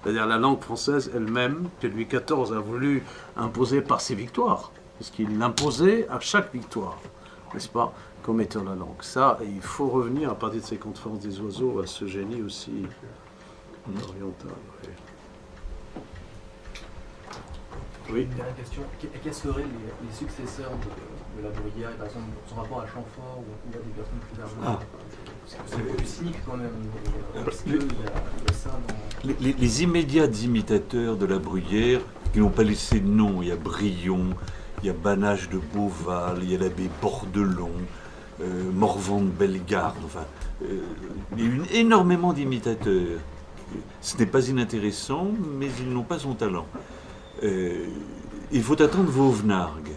C'est-à-dire la langue française elle-même, que Louis XIV a voulu imposer par ses victoires, puisqu'il l'imposait à chaque victoire, n'est-ce pas, comme étant la langue. Ça, il faut revenir, à partir de ces conférences des oiseaux, à ce génie aussi oriental. Oui. Une dernière question. Quels seraient les successeurs de la bruyère, et par exemple son rapport à Chamfort ou à des personnes plus largement c'est un peu plus cynique quand même. Parce qu'il y a ça dans... Les immédiats imitateurs de la bruyère, qui n'ont pas laissé de nom, il y a Brion, il y a Banage de Beauval, il y a l'abbé Bordelon, Morvan de Bellegarde, enfin, il y a eu énormément d'imitateurs. Ce n'est pas inintéressant, mais ils n'ont pas son talent. Il faut attendre Vauvenargues.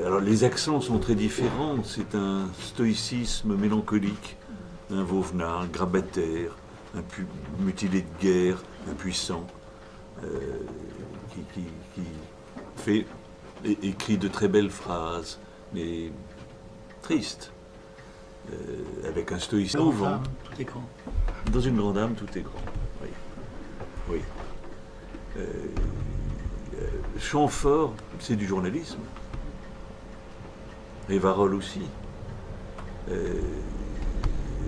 Alors les accents sont très différents, c'est un stoïcisme mélancolique, un Vauvenargues, grabataire, un mutilé de guerre, impuissant, qui fait, écrit de très belles phrases, mais tristes, avec un stoïcisme mouvant. Tout est grand. Dans une grande âme, tout est grand. Oui. Chamfort, c'est du journalisme. Rivarol aussi.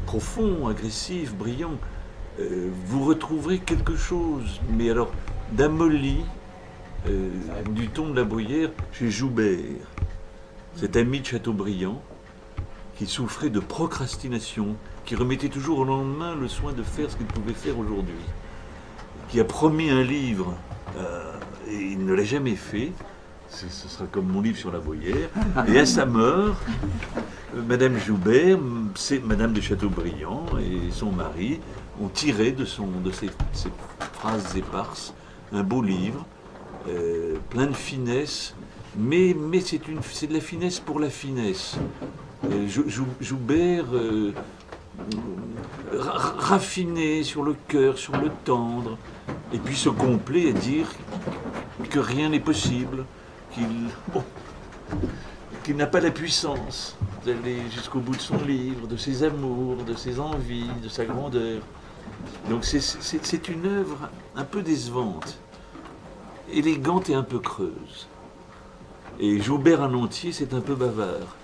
Profond, agressif, brillant. Vous retrouverez quelque chose, mais alors d'amolli, du ton de la bruyère chez Joubert, cet ami de Chateaubriand, qui souffrait de procrastination, qui remettait toujours au lendemain le soin de faire ce qu'il pouvait faire aujourd'hui, qui a promis un livre, et il ne l'a jamais fait. Ce sera comme mon livre sur la bruyère. Et à sa mort, Madame Joubert, c'est Madame de Chateaubriand et son mari ont tiré de ces phrases éparses un beau livre, plein de finesse, mais c'est de la finesse pour la finesse. Joubert raffiné sur le cœur, sur le tendre, et puis se complaît à dire que rien n'est possible, qu'il n'a pas la puissance d'aller jusqu'au bout de son livre, de ses amours, de ses envies, de sa grandeur. Donc c'est une œuvre un peu décevante, élégante et un peu creuse. Et Joubert en entier, c'est un peu bavard.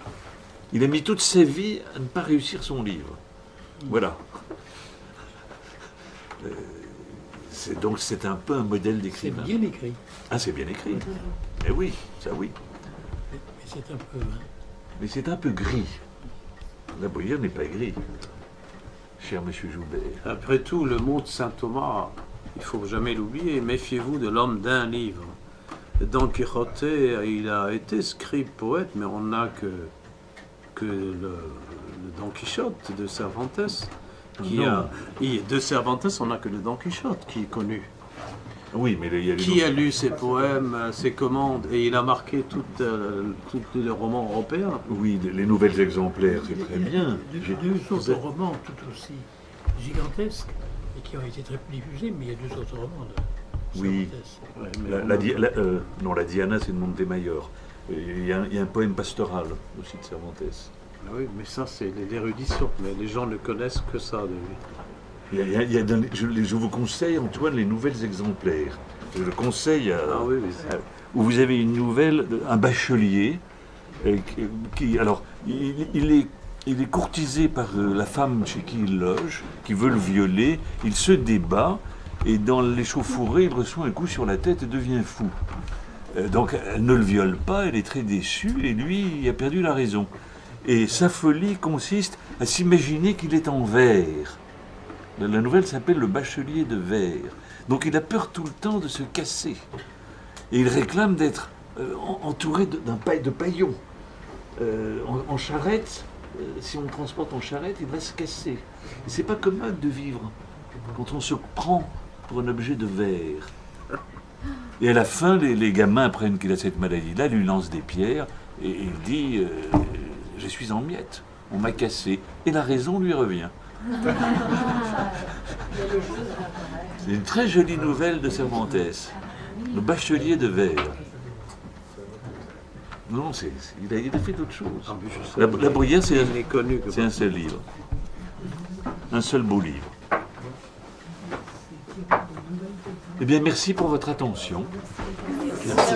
Il a mis toute sa vie à ne pas réussir son livre. Voilà. Donc c'est un peu un modèle C'est d'écrivain. bien écrit, Ah, c'est bien écrit. Eh oui, ça oui. mais c'est un peu... Mais c'est un peu gris. La Bruyère n'est pas gris, cher monsieur Joubert. Après tout, le mot de saint Thomas, il faut jamais l'oublier, méfiez-vous de l'homme d'un livre. Don Quixote, il a été scribe poète, mais on n'a que le Don Quichotte de Cervantes. De Cervantes, on n'a que le Don Quichotte qui est connu. Oui, mais il y a les Qui a lu ses poèmes, ses commandes, et il a marqué tous les romans européens. Oui, les nouvelles exemplaires, c'est très bien. Deux autres romans tout aussi gigantesques et qui ont été très peu diffusés, mais il y a deux autres romans de Oui. Cervantes. Ouais, mais Non, la Diana, c'est de Montemayor. Il y a un poème pastoral aussi de Cervantes. oui, mais ça, c'est l'érudition. Mais les gens ne connaissent que ça de lui. Je vous conseille, Antoine, les nouvelles exemplaires. Je le conseille Ah oui, mais où vous avez une nouvelle, un bachelier, alors, il est courtisé par la femme chez qui il loge, qui veut le violer, il se débat, et dans l'échauffourée, il reçoit un coup sur la tête et devient fou. Donc, elle ne le viole pas, elle est très déçue, et lui, il a perdu la raison. Et sa folie consiste à s'imaginer qu'il est en verre. La nouvelle s'appelle Le Bachelier de verre. Donc il a peur tout le temps de se casser. Et il réclame d'être entouré de paillons. En charrette, si on le transporte en charrette, il va se casser. Et c'est pas commode de vivre quand on se prend pour un objet de verre. Et à la fin, les gamins apprennent qu'il a cette maladie-là, lui lancent des pierres, et il dit je suis en miettes, on m'a cassé. Et la raison lui revient. C'est une très jolie nouvelle de Cervantes, Le Bachelier de verre. Non, il a fait d'autres choses. La Bruyère, c'est un seul livre. Un seul beau livre. Eh bien, merci pour votre attention. Merci.